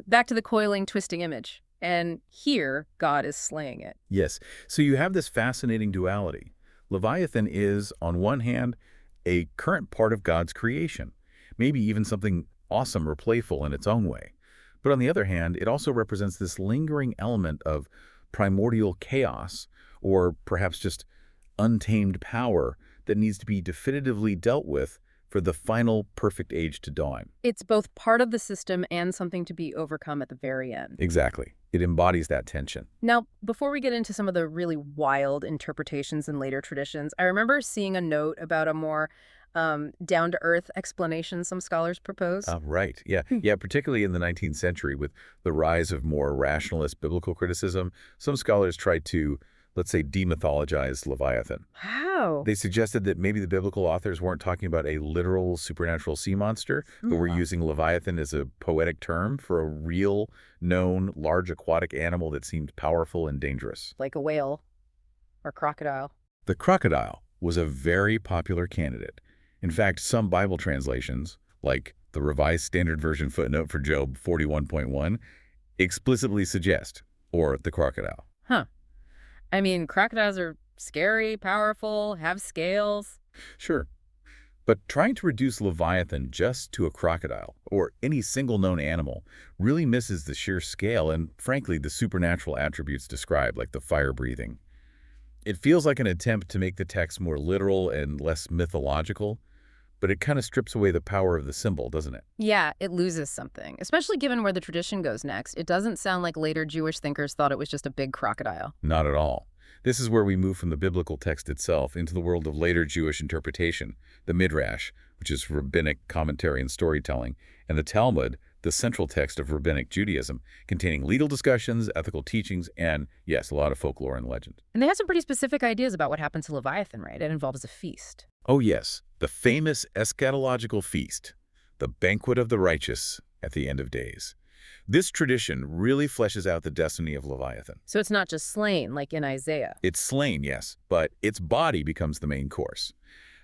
Speaker 1: Back to the coiling, twisting image. And here, God is slaying it.
Speaker 2: Yes, so you have this fascinating duality. Leviathan is, on one hand, a current part of God's creation, maybe even something awesome or playful in its own way. But on the other hand, it also represents this lingering element of primordial chaos, or perhaps just untamed power that needs to be definitively dealt with for the final perfect age to dawn.
Speaker 1: It's both part of the system and something to be overcome at the very end.
Speaker 2: Exactly. It embodies that tension.
Speaker 1: Now, before we get into some of the really wild interpretations in later traditions, I remember seeing a note about a more down-to-earth explanation some scholars propose.
Speaker 2: Right. Yeah. Yeah. Particularly in the 19th century, with the rise of more rationalist biblical criticism, some scholars tried to, let's say, demythologize Leviathan.
Speaker 1: How?
Speaker 2: They suggested that maybe the biblical authors weren't talking about a literal supernatural sea monster, but were using Leviathan as a poetic term for a real, known, large aquatic animal that seemed powerful and dangerous.
Speaker 1: Like a whale or crocodile.
Speaker 2: The crocodile was a very popular candidate. In fact, some Bible translations, like the Revised Standard Version footnote for Job 41:1, explicitly suggest, or the crocodile.
Speaker 1: Huh. I mean, crocodiles are scary, powerful, have scales.
Speaker 2: Sure. But trying to reduce Leviathan just to a crocodile, or any single known animal, really misses the sheer scale and, frankly, the supernatural attributes described, like the fire breathing. It feels like an attempt to make the text more literal and less mythological, but it kind of strips away the power of the symbol, doesn't it?
Speaker 1: Yeah, it loses something, especially given where the tradition goes next. It doesn't sound like later Jewish thinkers thought it was just a big crocodile.
Speaker 2: Not at all. This is where we move from the biblical text itself into the world of later Jewish interpretation, the Midrash, which is rabbinic commentary and storytelling, and the Talmud, the central text of rabbinic Judaism, containing legal discussions, ethical teachings, and, yes, a lot of folklore and legend.
Speaker 1: And they have some pretty specific ideas about what happened to Leviathan, right? It involves a feast.
Speaker 2: Oh, yes, the famous eschatological feast, the banquet of the righteous at the end of days. This tradition really fleshes out the destiny of Leviathan.
Speaker 1: So it's not just slain, like in Isaiah.
Speaker 2: It's slain, yes, but its body becomes the main course.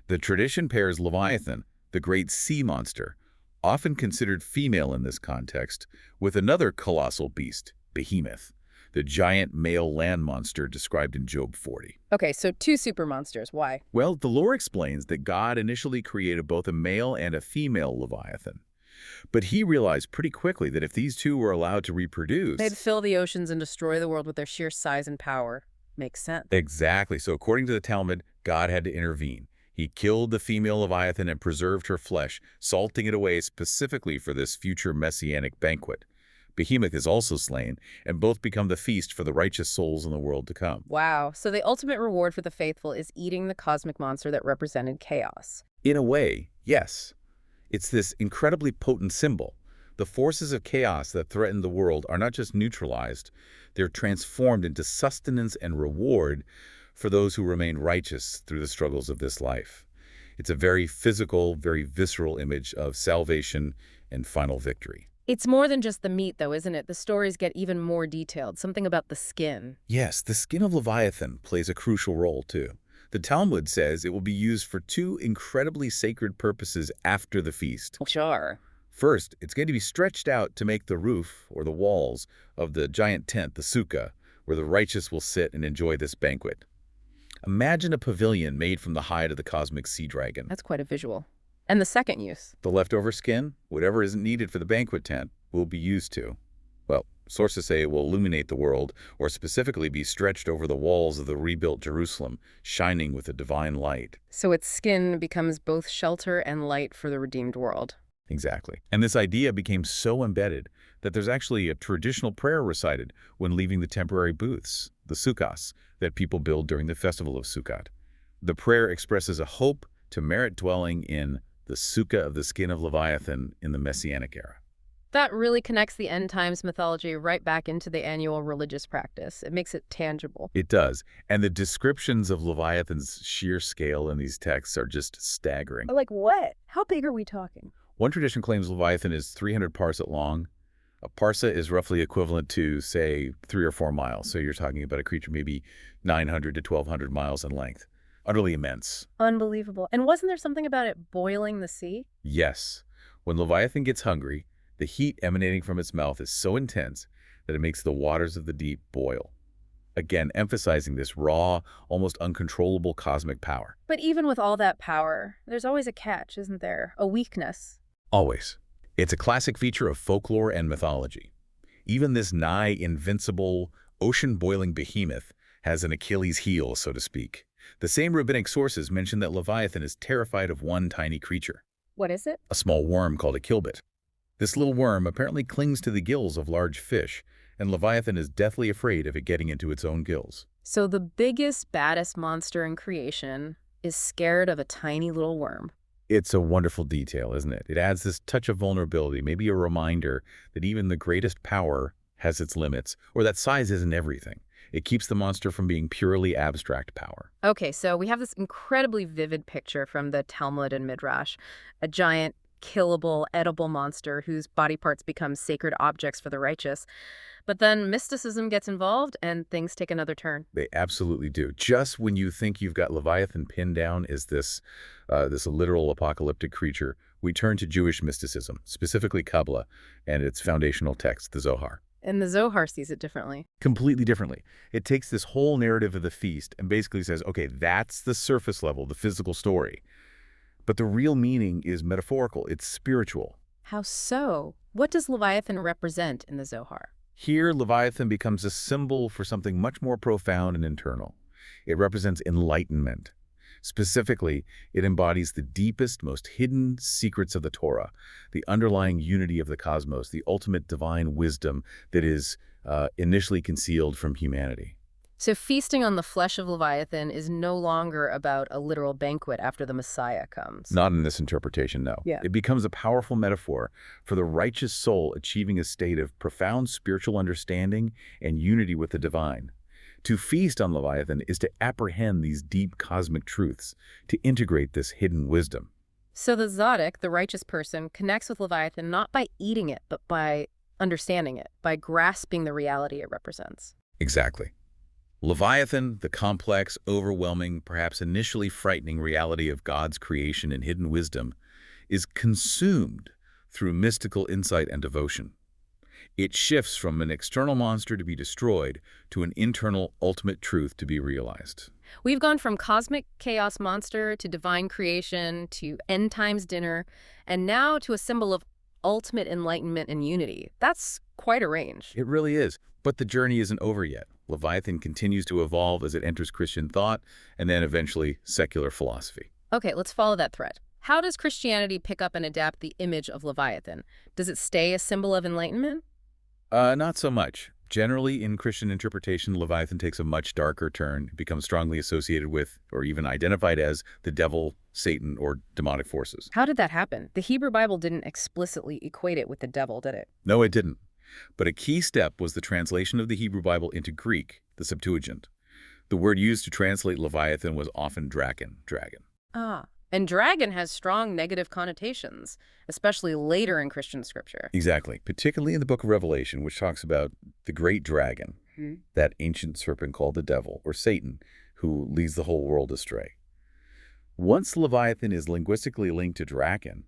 Speaker 2: The tradition pairs Leviathan, the great sea monster, often considered female in this context, with another colossal beast, Behemoth, the giant male land monster described in Job 40.
Speaker 1: Okay, so two super monsters. Why?
Speaker 2: Well, the lore explains that God initially created both a male and a female Leviathan. But he realized pretty quickly that if these two were allowed to reproduce...
Speaker 1: They'd fill the oceans and destroy the world with their sheer size and power. Makes sense.
Speaker 2: Exactly. So according to the Talmud, God had to intervene. He killed the female Leviathan and preserved her flesh, salting it away specifically for this future messianic banquet. Behemoth is also slain, and both become the feast for the righteous souls in the world to come.
Speaker 1: Wow. So the ultimate reward for the faithful is eating the cosmic monster that represented chaos.
Speaker 2: In a way, yes. It's this incredibly potent symbol. The forces of chaos that threaten the world are not just neutralized, they're transformed into sustenance and reward for those who remain righteous through the struggles of this life. It's a very physical, very visceral image of salvation and final victory.
Speaker 1: It's more than just the meat, though, isn't it? The stories get even more detailed, something about the skin.
Speaker 2: Yes, the skin of Leviathan plays a crucial role, too. The Talmud says it will be used for two incredibly sacred purposes after the feast.
Speaker 1: Oh, sure.
Speaker 2: First, it's going to be stretched out to make the roof, or the walls, of the giant tent, the sukkah, where the righteous will sit and enjoy this banquet. Imagine a pavilion made from the hide of the cosmic sea dragon.
Speaker 1: That's quite a visual. And the second use?
Speaker 2: The leftover skin, whatever isn't needed for the banquet tent, will be used to. Well, sources say it will illuminate the world, or specifically be stretched over the walls of the rebuilt Jerusalem, shining with a divine light.
Speaker 1: So its skin becomes both shelter and light for the redeemed world.
Speaker 2: Exactly. And this idea became so embedded that there's actually a traditional prayer recited when leaving the temporary booths, the sukkahs, that people build during the festival of Sukkot. The prayer expresses a hope to merit dwelling in the sukkah of the skin of Leviathan in the Messianic era.
Speaker 1: That really connects the end times mythology right back into the annual religious practice. It makes it tangible.
Speaker 2: It does. And the descriptions of Leviathan's sheer scale in these texts are just staggering.
Speaker 1: Like what? How big are we talking?
Speaker 2: One tradition claims Leviathan is 300 parsa long. A parsa is roughly equivalent to, say, 3 or 4 miles. So you're talking about a creature maybe 900 to 1,200 miles in length. Utterly immense.
Speaker 1: Unbelievable. And wasn't there something about it boiling the sea?
Speaker 2: Yes. When Leviathan gets hungry, the heat emanating from its mouth is so intense that it makes the waters of the deep boil. Again, emphasizing this raw, almost uncontrollable cosmic power.
Speaker 1: But even with all that power, there's always a catch, isn't there? A weakness.
Speaker 2: Always. It's a classic feature of folklore and mythology. Even this nigh invincible, ocean-boiling behemoth has an Achilles heel, so to speak. The same rabbinic sources mention that Leviathan is terrified of one tiny creature.
Speaker 1: What is it?
Speaker 2: A small worm called a kilbit. This little worm apparently clings to the gills of large fish, and Leviathan is deathly afraid of it getting into its own gills.
Speaker 1: So the biggest, baddest monster in creation is scared of a tiny little worm.
Speaker 2: It's a wonderful detail, isn't it? It adds this touch of vulnerability, maybe a reminder that even the greatest power has its limits, or that size isn't everything. It keeps the monster from being purely abstract power.
Speaker 1: Okay, so we have this incredibly vivid picture from the Talmud and Midrash, a giant, killable, edible monster whose body parts become sacred objects for the righteous. But then mysticism gets involved and things take another turn.
Speaker 2: They absolutely do. Just when you think you've got Leviathan pinned down as this literal apocalyptic creature, we turn to Jewish mysticism, specifically Kabbalah, and its foundational text, the Zohar.
Speaker 1: And the Zohar sees it differently.
Speaker 2: Completely differently. It takes this whole narrative of the feast and basically says, okay, that's the surface level, the physical story. But the real meaning is metaphorical. It's spiritual.
Speaker 1: How so? What does Leviathan represent in the Zohar?
Speaker 2: Here, Leviathan becomes a symbol for something much more profound and internal. It represents enlightenment. Specifically, it embodies the deepest, most hidden secrets of the Torah, the underlying unity of the cosmos, the ultimate divine wisdom that is initially concealed from humanity.
Speaker 1: So feasting on the flesh of Leviathan is no longer about a literal banquet after the Messiah comes.
Speaker 2: Not in this interpretation, no.
Speaker 1: Yeah.
Speaker 2: It becomes a powerful metaphor for the righteous soul achieving a state of profound spiritual understanding and unity with the divine. To feast on Leviathan is to apprehend these deep cosmic truths, to integrate this hidden wisdom.
Speaker 1: So the Tzaddik, the righteous person, connects with Leviathan not by eating it, but by understanding it, by grasping the reality it represents.
Speaker 2: Exactly. Leviathan, the complex, overwhelming, perhaps initially frightening reality of God's creation and hidden wisdom, is consumed through mystical insight and devotion. It shifts from an external monster to be destroyed to an internal ultimate truth to be realized.
Speaker 1: We've gone from cosmic chaos monster to divine creation to end times dinner, and now to a symbol of ultimate enlightenment and unity. That's quite a range.
Speaker 2: It really is. But the journey isn't over yet. Leviathan continues to evolve as it enters Christian thought and then eventually secular philosophy.
Speaker 1: Okay, let's follow that thread. How does Christianity pick up and adapt the image of Leviathan? Does it stay a symbol of enlightenment?
Speaker 2: Not so much. Generally, in Christian interpretation, Leviathan takes a much darker turn. It becomes strongly associated with, or even identified as, the devil, Satan, or demonic forces.
Speaker 1: How did that happen? The Hebrew Bible didn't explicitly equate it with the devil, did it?
Speaker 2: No, it didn't. But a key step was the translation of the Hebrew Bible into Greek, the Septuagint. The word used to translate Leviathan was often dragon.
Speaker 1: Ah, and dragon has strong negative connotations, especially later in Christian scripture.
Speaker 2: Exactly, particularly in the book of Revelation, which talks about the great dragon, that ancient serpent called the devil, or Satan, who leads the whole world astray. Once Leviathan is linguistically linked to dragon,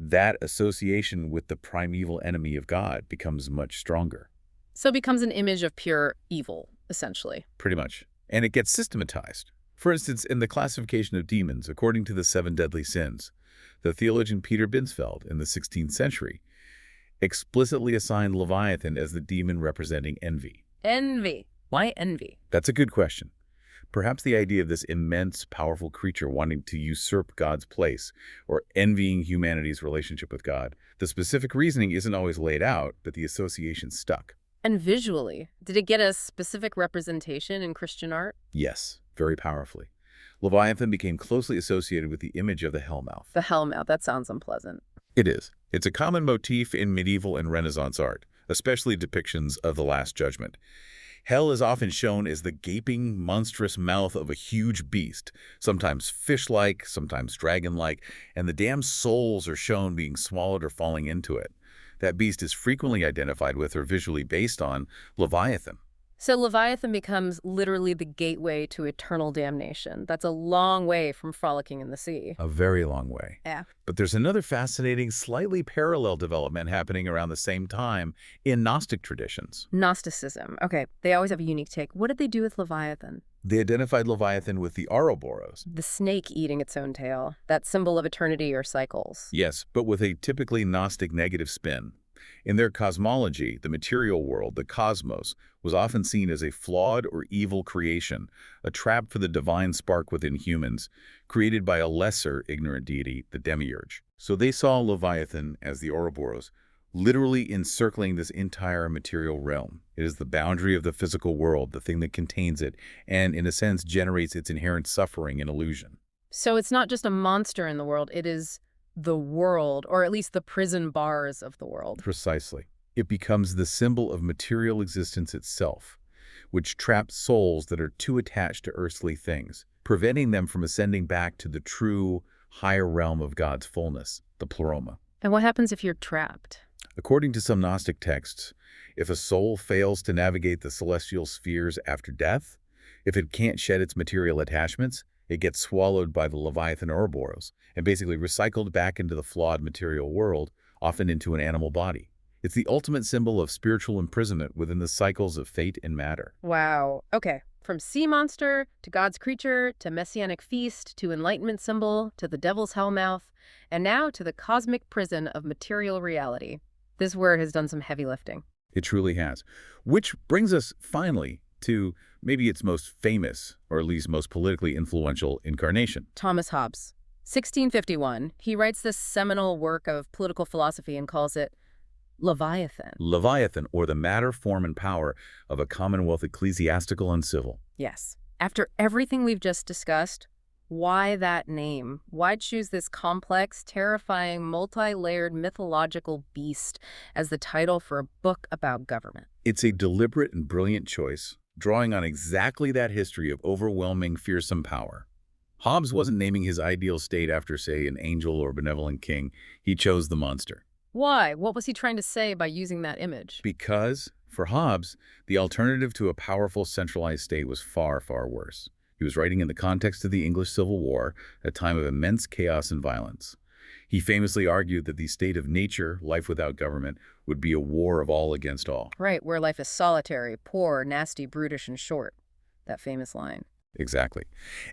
Speaker 2: that association with the primeval enemy of God becomes much stronger.
Speaker 1: So it becomes an image of pure evil, essentially.
Speaker 2: Pretty much. And it gets systematized. For instance, in the classification of demons, according to the 7 deadly sins, the theologian Peter Binsfeld in the 16th century explicitly assigned Leviathan as the demon representing envy.
Speaker 1: Envy. Why envy?
Speaker 2: That's a good question. Perhaps the idea of this immense, powerful creature wanting to usurp God's place or envying humanity's relationship with God. The specific reasoning isn't always laid out, but the association stuck.
Speaker 1: And visually, did it get a specific representation in Christian art?
Speaker 2: Yes, very powerfully. Leviathan became closely associated with the image of the hellmouth.
Speaker 1: The hellmouth, that sounds unpleasant.
Speaker 2: It is. It's a common motif in medieval and Renaissance art, especially depictions of the Last Judgment. Hell is often shown as the gaping, monstrous mouth of a huge beast, sometimes fish-like, sometimes dragon-like, and the damned souls are shown being swallowed or falling into it. That beast is frequently identified with or visually based on Leviathan.
Speaker 1: So Leviathan becomes literally the gateway to eternal damnation. That's a long way from frolicking in the sea.
Speaker 2: A very long way.
Speaker 1: Yeah.
Speaker 2: But there's another fascinating, slightly parallel development happening around the same time in Gnostic traditions.
Speaker 1: Gnosticism. Okay, they always have a unique take. What did they do with Leviathan?
Speaker 2: They identified Leviathan with the Ouroboros.
Speaker 1: The snake eating its own tail, that symbol of eternity or cycles.
Speaker 2: Yes, but with a typically Gnostic negative spin. In their cosmology, the material world, the cosmos, was often seen as a flawed or evil creation, a trap for the divine spark within humans, created by a lesser ignorant deity, the demiurge. So they saw Leviathan as the Ouroboros, literally encircling this entire material realm. It is the boundary of the physical world, the thing that contains it, and in a sense generates its inherent suffering and illusion.
Speaker 1: So it's not just a monster in the world, it is the world, or at least the prison bars of the world.
Speaker 2: Precisely. It becomes the symbol of material existence itself, which traps souls that are too attached to earthly things, preventing them from ascending back to the true, higher realm of God's fullness, the pleroma.
Speaker 1: And what happens if you're trapped?
Speaker 2: According to some Gnostic texts, if a soul fails to navigate the celestial spheres after death, if it can't shed its material attachments, it gets swallowed by the Leviathan Ouroboros and basically recycled back into the flawed material world, often into an animal body. It's the ultimate symbol of spiritual imprisonment within the cycles of fate and matter.
Speaker 1: Wow. Okay. From sea monster to God's creature to messianic feast to enlightenment symbol to the devil's hellmouth, and now to the cosmic prison of material reality. This word has done some heavy lifting.
Speaker 2: It truly has. Which brings us finally to maybe its most famous, or at least most politically influential incarnation.
Speaker 1: Thomas Hobbes. 1651, he writes this seminal work of political philosophy and calls it Leviathan.
Speaker 2: Leviathan, or the matter, form, and power of a commonwealth ecclesiastical and civil.
Speaker 1: Yes. After everything we've just discussed, why that name? Why choose this complex, terrifying, multi-layered mythological beast as the title for a book about government?
Speaker 2: It's a deliberate and brilliant choice, drawing on exactly that history of overwhelming, fearsome power. Hobbes wasn't naming his ideal state after, say, an angel or benevolent king. He chose the monster.
Speaker 1: Why? What was he trying to say by using that image?
Speaker 2: Because, for Hobbes, the alternative to a powerful centralized state was far, far worse. He was writing in the context of the English Civil War, a time of immense chaos and violence. He famously argued that the state of nature, life without government, would be a war of all against all.
Speaker 1: Right, where life is solitary, poor, nasty, brutish, and short. That famous line.
Speaker 2: Exactly.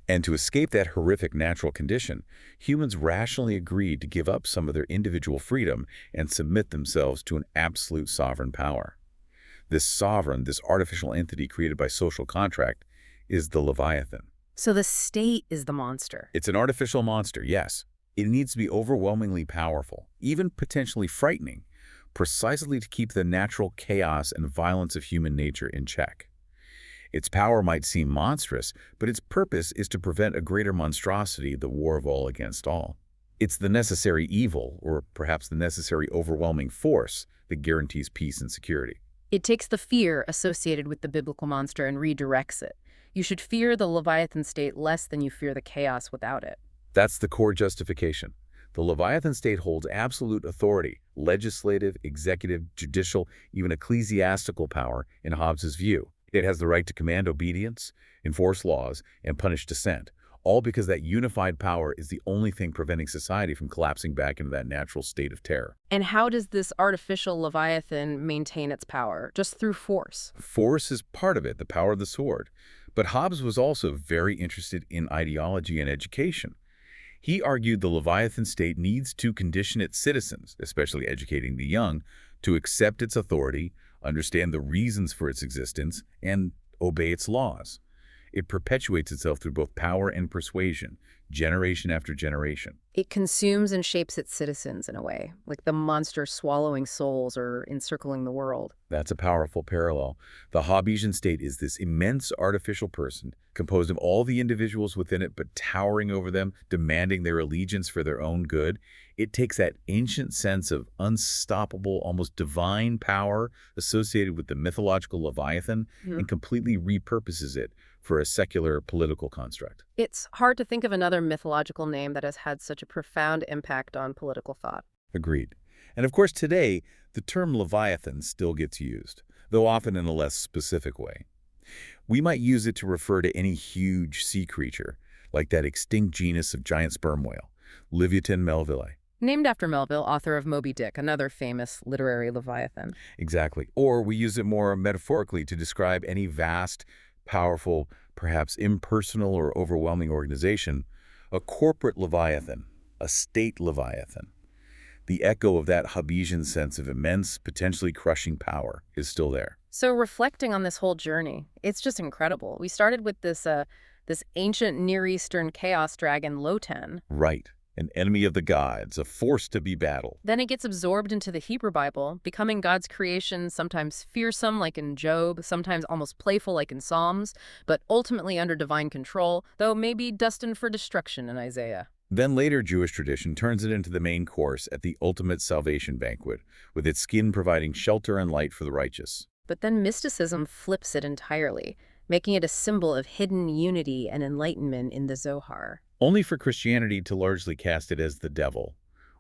Speaker 2: And to escape that horrific natural condition, humans rationally agreed to give up some of their individual freedom and submit themselves to an absolute sovereign power. This sovereign, this artificial entity created by social contract, is the Leviathan.
Speaker 1: So the state is the monster.
Speaker 2: It's an artificial monster, yes. It needs to be overwhelmingly powerful, even potentially frightening, precisely to keep the natural chaos and violence of human nature in check. Its power might seem monstrous, but its purpose is to prevent a greater monstrosity, the war of all against all. It's the necessary evil, or perhaps the necessary overwhelming force, that guarantees peace and security.
Speaker 1: It takes the fear associated with the biblical monster and redirects it. You should fear the Leviathan state less than you fear the chaos without it.
Speaker 2: That's the core justification. The Leviathan state holds absolute authority, legislative, executive, judicial, even ecclesiastical power in Hobbes's view. It has the right to command obedience, enforce laws, and punish dissent, all because that unified power is the only thing preventing society from collapsing back into that natural state of terror.
Speaker 1: And how does this artificial Leviathan maintain its power? Just through force?
Speaker 2: Force is part of it, the power of the sword. But Hobbes was also very interested in ideology and education. He argued the Leviathan state needs to condition its citizens, especially educating the young, to accept its authority, understand the reasons for its existence, and obey its laws. It perpetuates itself through both power and persuasion, generation after generation.
Speaker 1: It consumes and shapes its citizens in a way, like the monster swallowing souls or encircling the world.
Speaker 2: That's a powerful parallel. The Hobbesian state is this immense artificial person, composed of all the individuals within it, but towering over them, demanding their allegiance for their own good. It takes that ancient sense of unstoppable, almost divine power associated with the mythological Leviathan and completely repurposes it for a secular political construct.
Speaker 1: It's hard to think of another mythological name that has had such a profound impact on political thought.
Speaker 2: Agreed. And of course, today, the term Leviathan still gets used, though often in a less specific way. We might use it to refer to any huge sea creature, like that extinct genus of giant sperm whale, Leviathan melville.
Speaker 1: Named after Melville, author of Moby Dick, another famous literary Leviathan.
Speaker 2: Exactly. Or we use it more metaphorically to describe any vast, powerful, perhaps impersonal or overwhelming organization, a corporate Leviathan, a state Leviathan. The echo of that Hobbesian sense of immense, potentially crushing power is still there.
Speaker 1: So reflecting on this whole journey, it's just incredible. We started with this ancient Near Eastern chaos dragon, Loten.
Speaker 2: Right. An enemy of the gods, a force to be battled.
Speaker 1: Then it gets absorbed into the Hebrew Bible, becoming God's creation, sometimes fearsome like in Job, sometimes almost playful like in Psalms, but ultimately under divine control, though maybe destined for destruction in Isaiah.
Speaker 2: Then later Jewish tradition turns it into the main course at the ultimate salvation banquet, with its skin providing shelter and light for the righteous.
Speaker 1: But then mysticism flips it entirely, making it a symbol of hidden unity and enlightenment in the Zohar.
Speaker 2: Only for Christianity to largely cast it as the devil,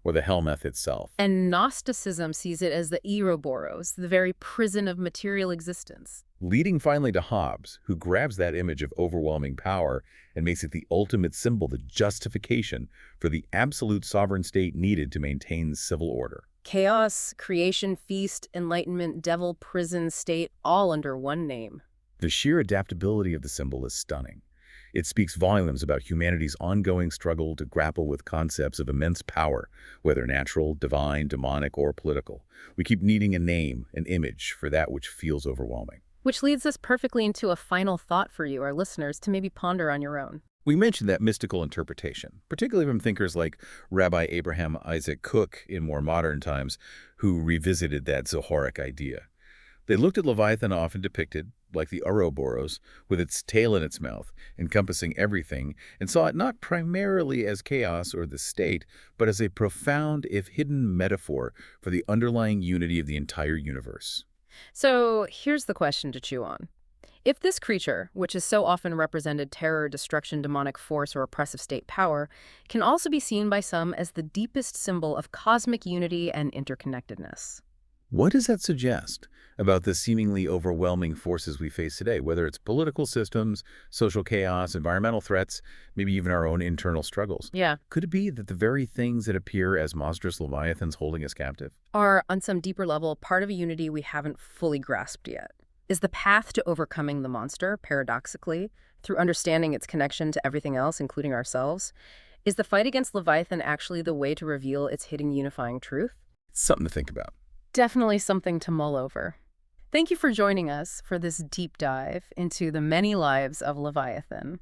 Speaker 2: or the Helmuth itself.
Speaker 1: And Gnosticism sees it as the Ouroboros, the very prison of material existence.
Speaker 2: Leading finally to Hobbes, who grabs that image of overwhelming power and makes it the ultimate symbol, the justification for the absolute sovereign state needed to maintain civil order.
Speaker 1: Chaos, creation, feast, enlightenment, devil, prison, state, all under one name.
Speaker 2: The sheer adaptability of the symbol is stunning. It speaks volumes about humanity's ongoing struggle to grapple with concepts of immense power, whether natural, divine, demonic, or political. We keep needing a name, an image, for that which feels overwhelming.
Speaker 1: Which leads us perfectly into a final thought for you, our listeners, to maybe ponder on your own.
Speaker 2: We mentioned that mystical interpretation, particularly from thinkers like Rabbi Abraham Isaac Cook in more modern times, who revisited that Zoharic idea. They looked at Leviathan, often depicted, like the Ouroboros, with its tail in its mouth, encompassing everything, and saw it not primarily as chaos or the state, but as a profound, if hidden, metaphor for the underlying unity of the entire universe.
Speaker 1: So here's the question to chew on. If this creature, which is so often represented terror, destruction, demonic force, or oppressive state power, can also be seen by some as the deepest symbol of cosmic unity and interconnectedness.
Speaker 2: What does that suggest about the seemingly overwhelming forces we face today, whether it's political systems, social chaos, environmental threats, maybe even our own internal struggles?
Speaker 1: Yeah.
Speaker 2: Could it be that the very things that appear as monstrous leviathans holding us captive
Speaker 1: Are, on some deeper level, part of a unity we haven't fully grasped yet? Is the path to overcoming the monster, paradoxically, through understanding its connection to everything else, including ourselves? Is the fight against Leviathan actually the way to reveal its hidden unifying truth?
Speaker 2: It's something to think about.
Speaker 1: Definitely something to mull over. Thank you for joining us for this deep dive into the many lives of Leviathan.